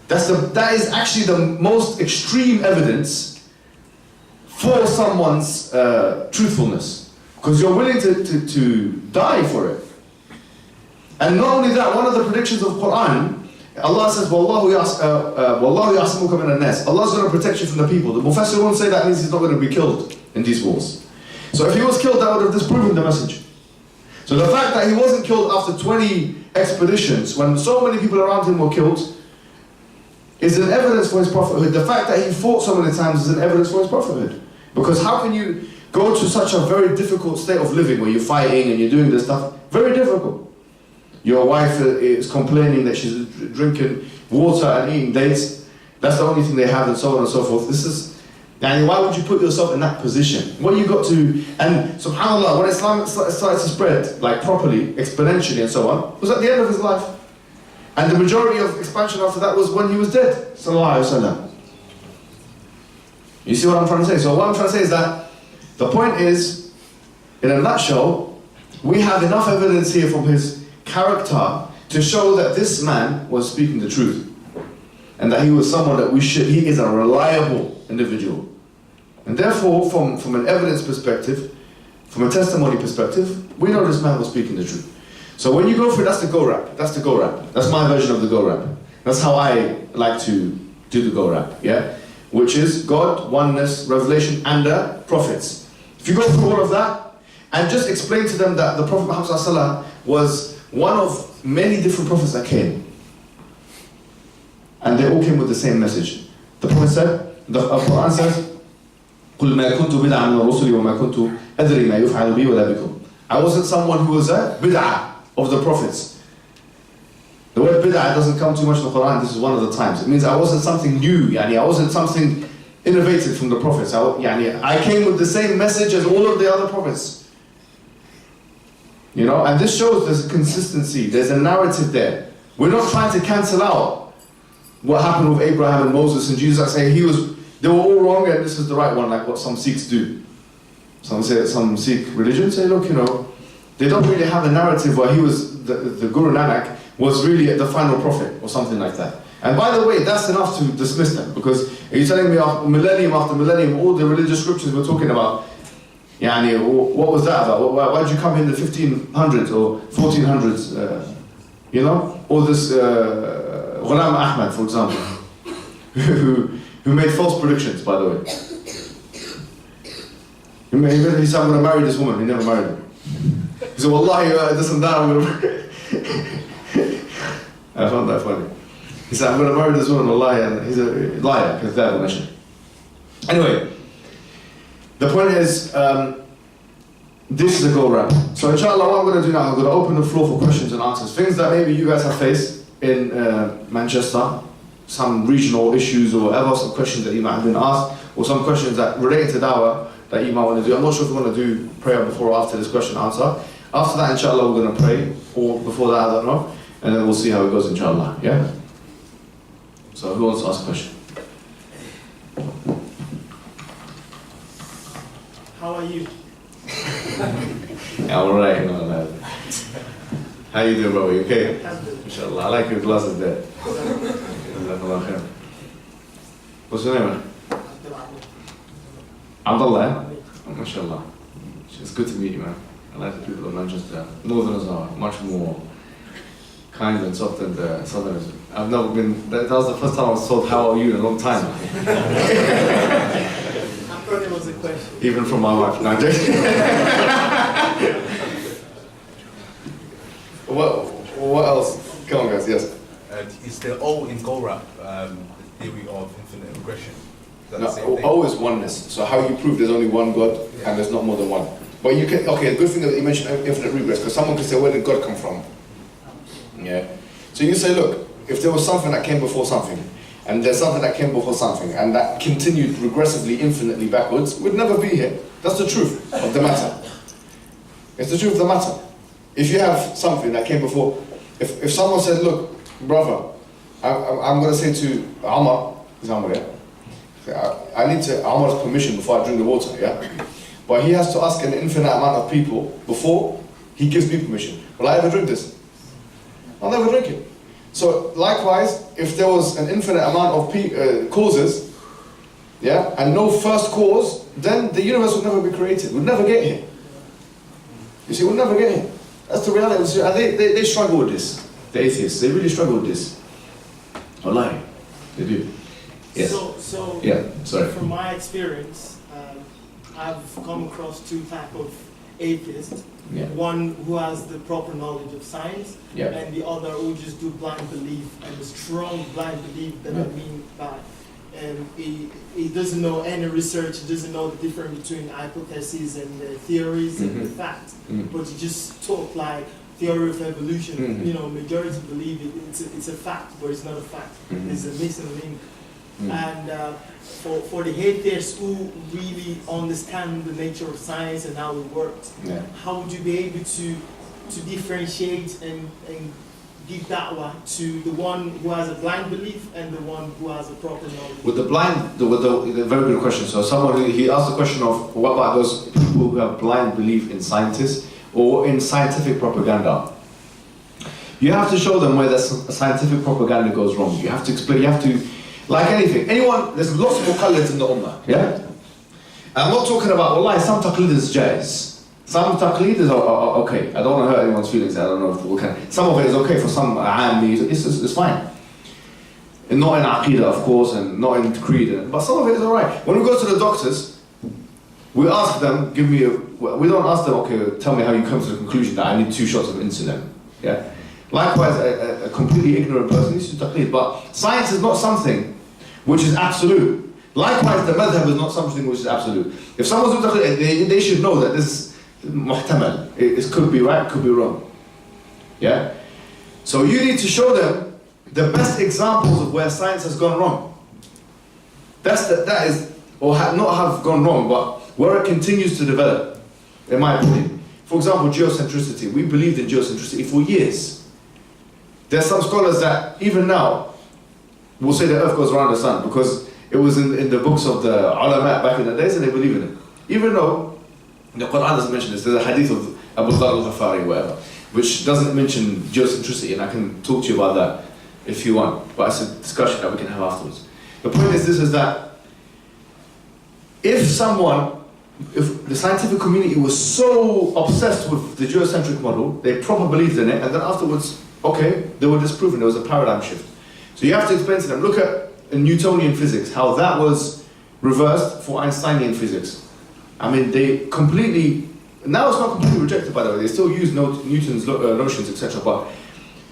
that is actually the most extreme evidence for someone's truthfulness. Because you're willing to die for it. And not only that, one of the predictions of Quran, Allah says, Wallahu ya'asimuka min an-nas. Allah's going to protect you from the people. The Mufassir won't say that means he's not going to be killed in these wars. So if he was killed, that would have disproven the message. So the fact that he wasn't killed after 20 expeditions, when so many people around him were killed, is an evidence for his prophethood. The fact that he fought so many times is an evidence for his prophethood. Because how can you go to such a very difficult state of living where you're fighting and you're doing this stuff? Very difficult. Your wife is complaining that she's drinking water and eating dates. That's the only thing they have and so on and so forth. This is, and why would you put yourself in that position? What you got to, and subhanAllah, when Islam started to spread, like properly, exponentially and so on, was at the end of his life. And the majority of expansion after that was when he was dead, sallallahu alaihi wasallam. You see what I'm trying to say? So what I'm trying to say is that, the point is, in a nutshell, we have enough evidence here from his character to show that this man was speaking the truth. And that he was someone that he is a reliable individual. And therefore, from an evidence perspective, from a testimony perspective, we know this man was speaking the truth. So when you go through, that's the go rap. That's the go rap. That's my version of the go rap. That's how I like to do the go rap, yeah? Which is God, oneness, revelation, and the prophets. If you go through all of that, and just explain to them that the Prophet Muhammad ﷺ was one of many different prophets that came. And they all came with the same message. The Prophet said, the Quran says, قُلْ مَا كُنْتُ بِدْعًا مِنَ الرُّسُلِ وَمَا كُنْتُ أَدْرِي مَا يُفْعَلُ بِي وَلَا بِكُمْ. I wasn't someone who was a bid'ah of the prophets. The word bid'ah doesn't come too much in the Quran, this is one of the times. It means I wasn't something new, I wasn't something innovative from the prophets. I came with the same message as all of the other prophets. You know, and this shows there's a consistency, there's a narrative there. We're not trying to cancel out what happened with Abraham and Moses and Jesus. I say they were all wrong and this is the right one, like what some Sikhs do. Some Sikh religion say, look, you know, they don't really have a narrative where he was, the Guru Nanak was really the final prophet or something like that. And by the way, that's enough to dismiss them, because are you telling me millennium after millennium, all the religious scriptures we're talking about, what was that about? Why did you come in the 1500s or 1400s? You know? Or this Ghulam Ahmad, for example, who made false predictions, by the way. He said, I'm going to marry this woman. He never married her. He said, Wallahi, this and that, I'm going to marry. I found that funny. He said, I'm going to marry this woman, Wallahi, and he's a liar, because that mentioned. Anyway, the point is, this is a go round. So inshallah, what I'm going to do now, I'm going to open the floor for questions and answers. Things that maybe you guys have faced in Manchester, some regional issues or whatever, some questions that you might have been asked, or some questions that relate to Dawah that you might want to do. I'm not sure if we want to do prayer before or after this question and answer. After that, inshallah, we're going to pray, or before that, I don't know, and then we'll see how it goes, inshallah. Yeah? So who wants to ask a question? How are you? Yeah, alright, no. How you doing, bro? You okay? Inshallah. I like your glasses there. What's your name, man? Abdullah. Oh, mashallah. It's good to meet you, man. I like the people of Manchester. Northerners are much more kind and soft than the Southerners. I've never been, that was the first time I was told, how are you, in a long time. I thought it was a question. Even from my wife. No, I'm joking. What else? Come on, guys, yes. Is the O in Golrap the theory of infinite regression? Is that the same No, thing? O is oneness. So how you prove there's only one God and there's not more than one. But you can, okay, a good thing that you mentioned infinite regress, because someone can say, where did God come from? Yeah. So you say, look, if there was something that came before something, and there's something that came before something, and that continued regressively, infinitely backwards, we'd never be here. That's the truth of the matter. It's the truth of the matter. If you have something that came before, if someone said, look, brother, I'm going to say to Amar, yeah? I need to Amar's permission before I drink the water, yeah? But he has to ask an infinite amount of people before he gives me permission. Will I ever drink this? I'll never drink it. So likewise, if there was an infinite amount of causes, yeah, and no first cause, then the universe would never be created. We'd never get here. You see, we'll never get here. That's the reality. And they struggle with this. The atheists, they really struggle with this. Wallahi, they do. Yes. So yeah, sorry. From my experience, I've come across two types of atheists. Yeah. One who has the proper knowledge of science, Yeah. and the other who just do blind belief, and the strong blind belief that I mean by he doesn't know any research, he doesn't know the difference between hypotheses and theories and the fact, but he just talk like theory of evolution. You know, majority believe it's a fact, but it's not a fact. It's a missing link. And for the atheists who really understand the nature of science and how it works, how would you be able to differentiate and give da'wah to the one who has a blind belief and the one who has a proper knowledge? With the blind, the very good question. So someone, he asked the question of, what about those people who have blind belief in scientists or in scientific propaganda? You have to show them where the scientific propaganda goes wrong. You have to explain, you have to, like anything, anyone, there's lots of muqallids in the ummah, yeah? I'm not talking about, wallahi, some taqlid is jaiz. Some taqlid is okay. I don't want to hurt anyone's feelings. I don't know if we can. Some of it is okay for some aami. It's fine. And not in aqidah, of course, and not in creed. But some of it is alright. When we go to the doctors, we ask them, we don't ask them, okay, tell me how you come to the conclusion that I need 2 shots of insulin. Yeah. Likewise, a completely ignorant person needs to taqlid. But science is not something which is absolute. Likewise, the madhab is not something which is absolute. If someone's doing taqlid, they should know that this is muhtamal. It could be right, could be wrong. Yeah? So you need to show them the best examples of where science has gone wrong. That is, or not have gone wrong, but where it continues to develop, in my opinion. For example, geocentricity. We believed in geocentricity for years. There's some scholars that, even now, will say the earth goes around the sun, because it was in the books of the ulama back in the days, and they believe in it. Even though the Quran doesn't mention this, there's a hadith of Abu Dhar al-Ghafari, whatever, which doesn't mention geocentricity, and I can talk to you about that if you want, but it's a discussion that we can have afterwards. The point is this, is that if the scientific community was so obsessed with the geocentric model, they probably believed in it, and then afterwards, okay, they were disproven, there was a paradigm shift. So you have to explain to them, look at Newtonian physics, how that was reversed for Einsteinian physics. I mean, they completely, now it's not completely rejected, by the way, they still use Newton's notions, etc., but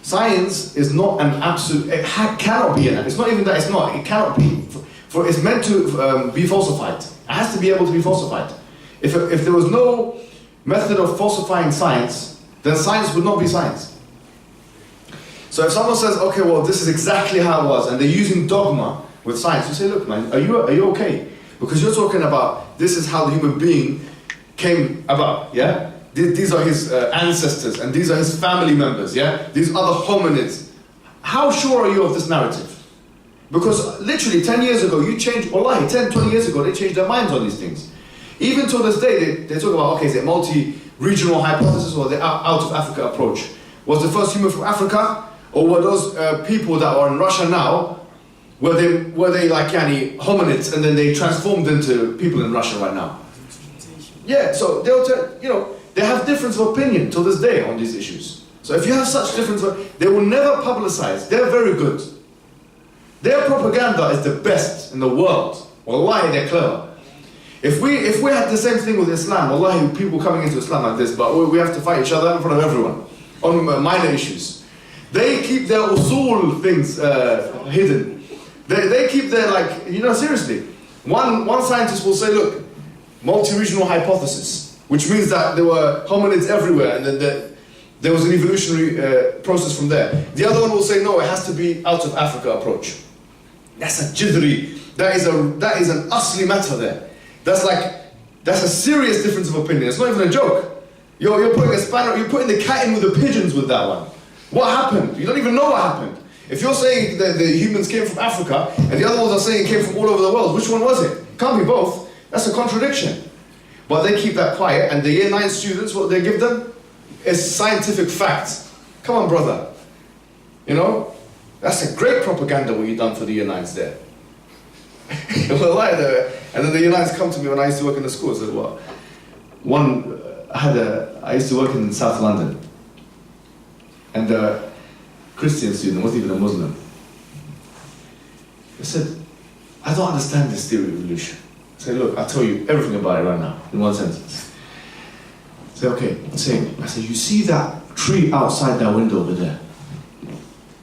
science is not an absolute, cannot be it's not even that it's not, it cannot be, for it's meant to be falsified. It has to be able to be falsified. If there was no method of falsifying science, then science would not be science. So if someone says, okay, well, this is exactly how it was, and they're using dogma with science, you say, look, man, are you okay? Because you're talking about this is how the human being came about, yeah? These are his ancestors, and these are his family members, yeah? These other hominids. How sure are you of this narrative? Because literally 10 years ago, you changed, wallahi, 10, 20 years ago, they changed their minds on these things. Even till this day, they talk about, okay, is it multi-regional hypothesis or the out of Africa approach? Was the first human from Africa? Or were those people that are in Russia now, were they like hominids and then they transformed into people in Russia right now? Yeah, so they'll tell, they have difference of opinion till this day on these issues. So if you have such difference, they will never publicize. They're very good. Their propaganda is the best in the world. Wallahi, they're clever. If we had the same thing with Islam, wallahi, people coming into Islam like this, but we have to fight each other in front of everyone on minor issues. They keep their usul things hidden. They keep their, seriously. One scientist will say, look, multi-regional hypothesis, which means that there were hominids everywhere and then there was an evolutionary process from there. The other one will say, no, it has to be out of Africa approach. That's a jidri. That is an asli matter there. That's a serious difference of opinion. It's not even a joke. You're putting a spanner, you're putting the cat in with the pigeons with that one. What happened? You don't even know what happened. If you're saying that the humans came from Africa and the other ones are saying it came from all over the world, which one was it? Can't be both. That's a contradiction. But they keep that quiet, and the year 9 students, what they give them is scientific facts. Come on, brother. That's a great propaganda what you've done for the year 9s there. And then the year 9s come to me when I used to work in the school. I said, well, I used to work in South London. And a Christian student, wasn't even a Muslim. I said, I don't understand this theory of evolution. I said, look, I'll tell you everything about it right now, in one sentence. I said, okay, I said, you see that tree outside that window over there?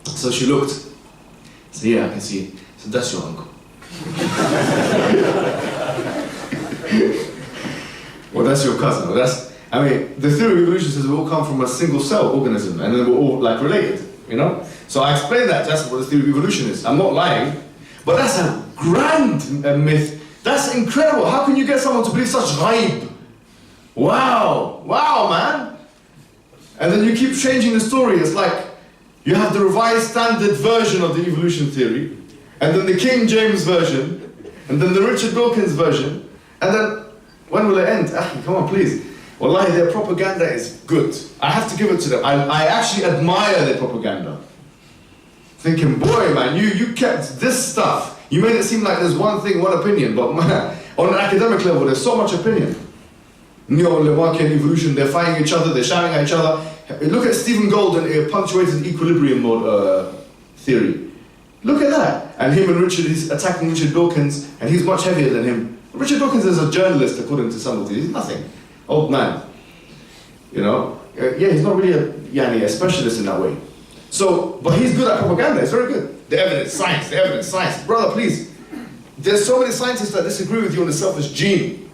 So she looked. I said, yeah, I can see it. I said, that's your uncle. Well, that's your cousin. The theory of evolution says we all come from a single cell organism and then we're all related, So I explained that, that's what the theory of evolution is. I'm not lying, but that's a grand myth. That's incredible. How can you get someone to believe such ghaib? Wow, man. And then you keep changing the story. It's like you have the revised standard version of the evolution theory, and then the King James version, and then the Richard Dawkins version, and then when will it end? Come on, please. Wallahi, their propaganda is good. I have to give it to them. I actually admire their propaganda. Thinking, boy, man, you kept this stuff. You made it seem like there's one thing, one opinion, but on an academic level, there's so much opinion. Neo-Lemarchian evolution, they're fighting each other, they're shouting at each other. Look at Stephen Gould and a punctuated equilibrium mode theory. Look at that. And him and Richard, he's attacking Richard Dawkins, and he's much heavier than him. Richard Dawkins is a journalist, according to some of these. He's nothing. Old man. He's not really a specialist in that way. So, but he's good at propaganda, it's very good. The evidence, science. Brother, please. There's so many scientists that disagree with you on the selfish gene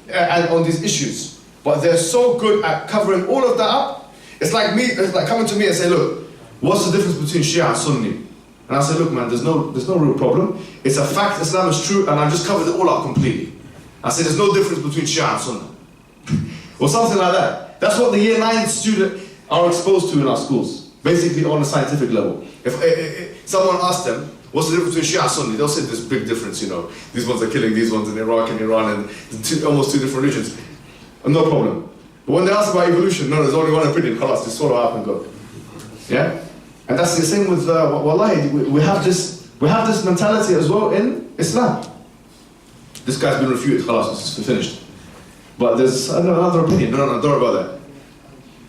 and on these issues. But they're so good at covering all of that up. It's like coming to me and say, look, what's the difference between Shia and Sunni? And I say, look, man, there's no real problem. It's a fact, Islam is true, and I've just covered it all up completely. I say, there's no difference between Shia and Sunni. Or something like that. That's what the year 9 students are exposed to in our schools. Basically on a scientific level. If someone asks them, what's the difference between Shia and Sunni? They'll say there's a big difference, These ones are killing these ones in Iraq and Iran and almost 2 different religions. No problem. But when they ask about evolution, no, there's only one opinion. Khalas, just swallow up and go. Yeah? And that's the same with, wallahi, we have this mentality as well in Islam. This guy's been refuted, khalas, it's finished. But there's another opinion. No, don't worry about that.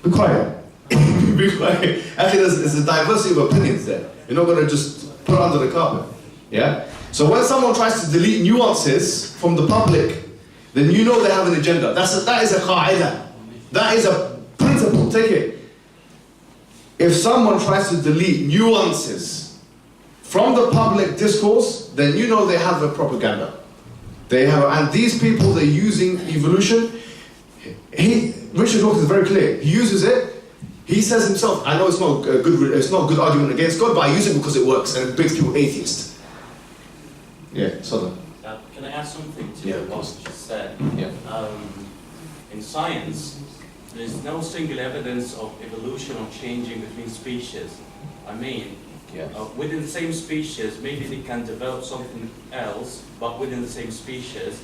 Be quiet. Be quiet. Actually, there's a diversity of opinions there. You're not going to just put it under the carpet. Yeah? So when someone tries to delete nuances from the public then you know they have an agenda. That is a qa'idah. That is a principle. Take it. If someone tries to delete nuances from the public discourse, then you know they have a propaganda. And these people, they're using evolution. Richard Dawkins is very clear. He uses it. He says himself, I know it's not a good argument against God, but I use it because it works and it makes people atheist. Yeah, so can I add something to what you just said? Yeah. In science, there's no single evidence of evolution or changing between species. I mean, within the same species, maybe they can develop something else, but within the same species,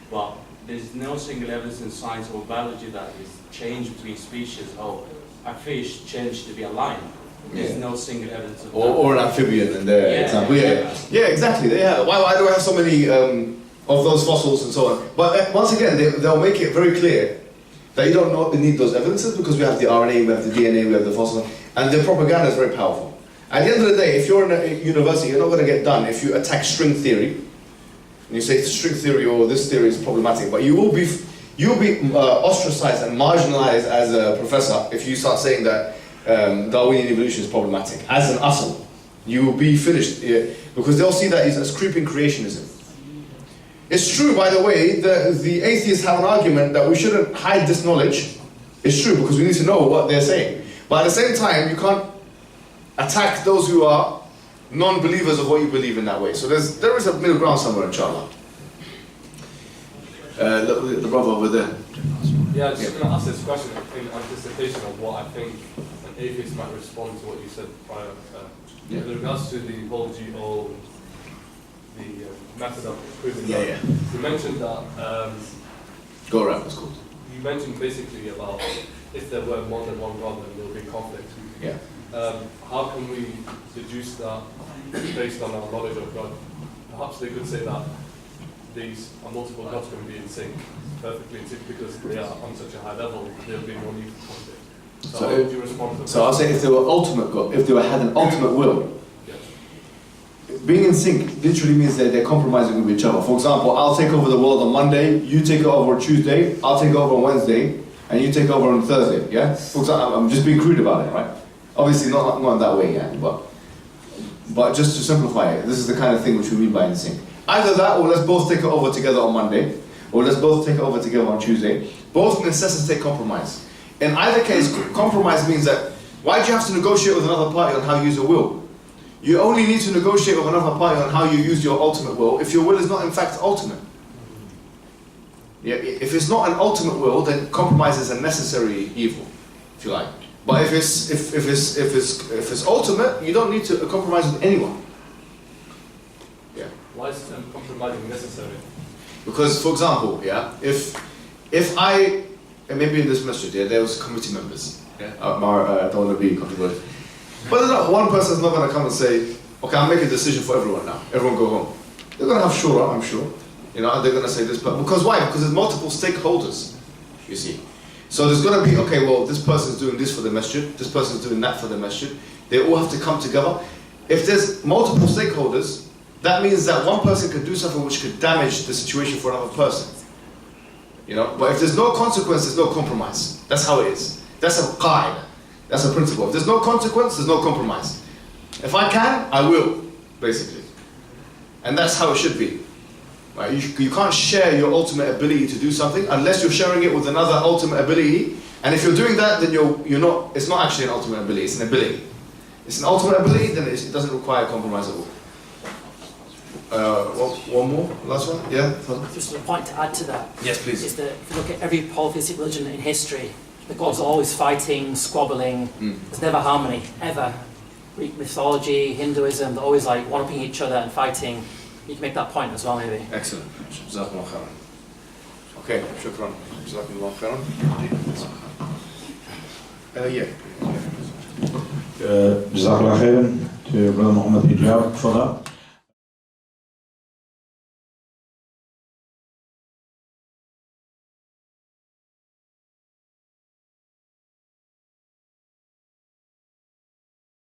but there's no single evidence in science or biology that is change between species. Oh, a fish changed to be a lion. There's no single evidence of that. Or an amphibian in their example. Yeah, exactly. Why do I have so many of those fossils and so on? But once again, they'll make it very clear that you don't need those evidences because we have the RNA, we have the DNA, we have the fossil, and the propaganda is very powerful. At the end of the day, if you're in a university, you're not going to get done if you attack string theory, and you say string theory or this theory is problematic, but you will be ostracized and marginalized as a professor if you start saying that Darwinian evolution is problematic. As an asl, you will be finished because they'll see that as creeping creationism. It's true, by the way, that the atheists have an argument that we shouldn't hide this knowledge. It's true because we need to know what they're saying. But at the same time, you can't attack those who are non-believers of what you believe in that way. So there is a middle ground somewhere, inshallah. The brother over there. Yeah, I was just going to ask this question in anticipation of what I think an atheist might respond to what you said prior. With regards to the whole GO, the method of proving that. You mentioned that. Go around, it's called. You mentioned basically about if there were more than one God, then there would be conflict. Yeah. How can we deduce that based on our knowledge of God? Perhaps they could say that these multiple gods can be in sync, perfectly in sync, because they are on such a high level, there will be no need for conflict. So how would you respond to that? So I'll say if they were ultimate God, if they had an ultimate will, being in sync literally means that they're compromising with each other. For example, I'll take over the world on Monday, you take it over on Tuesday, I'll take it over on Wednesday, and you take over on Thursday, yeah? For example, I'm just being crude about it, right? Obviously not in that way, yeah, but just to simplify it, this is the kind of thing which we mean by in sync. Either that, or let's both take it over together on Monday, or let's both take it over together on Tuesday. Both necessitate compromise. In either case, compromise means that, why do you have to negotiate with another party on how you use your will? You only need to negotiate with another party on how you use your ultimate will if your will is not in fact ultimate. Yeah, if it's not an ultimate will, then compromise is a necessary evil, if you like. But if it's ultimate, you don't need to compromise with anyone. Yeah. Why is compromising necessary? Because, for example, if I, and maybe in this masjid, there was committee members. Yeah. I don't want to be controversial. But one person's not going to come and say, okay, I'll make a decision for everyone now. Everyone go home. They're going to have shura, I'm sure. And they're going to say this. Because why? Because there's multiple stakeholders, you see. So there's going to be, okay, well, this person's doing this for the masjid, this person's doing that for the masjid. They all have to come together. If there's multiple stakeholders, that means that one person could do something which could damage the situation for another person. But if there's no consequence, there's no compromise. That's how it is. That's a qaida. That's a principle. If there's no consequence, there's no compromise. If I can, I will, basically. And that's how it should be. Right? You can't share your ultimate ability to do something unless you're sharing it with another ultimate ability. And if you're doing that, then you're not. It's not actually an ultimate ability. It's an ability. It's an ultimate ability. Then it doesn't require compromise at all. One more, last one. Yeah. Just a point to add to that. Yes, please. Is that if you look at every polytheistic religion in history, the gods are always fighting, squabbling. There's never harmony ever. Greek mythology, Hinduism, they're always like one-upping each other and fighting. You can make that point as well, maybe. Excellent. Jazakumullah khairan. Okay, shukran. Jazakumullah khairan. Jazakallah khairan to Brother Mohammed Hijab for that.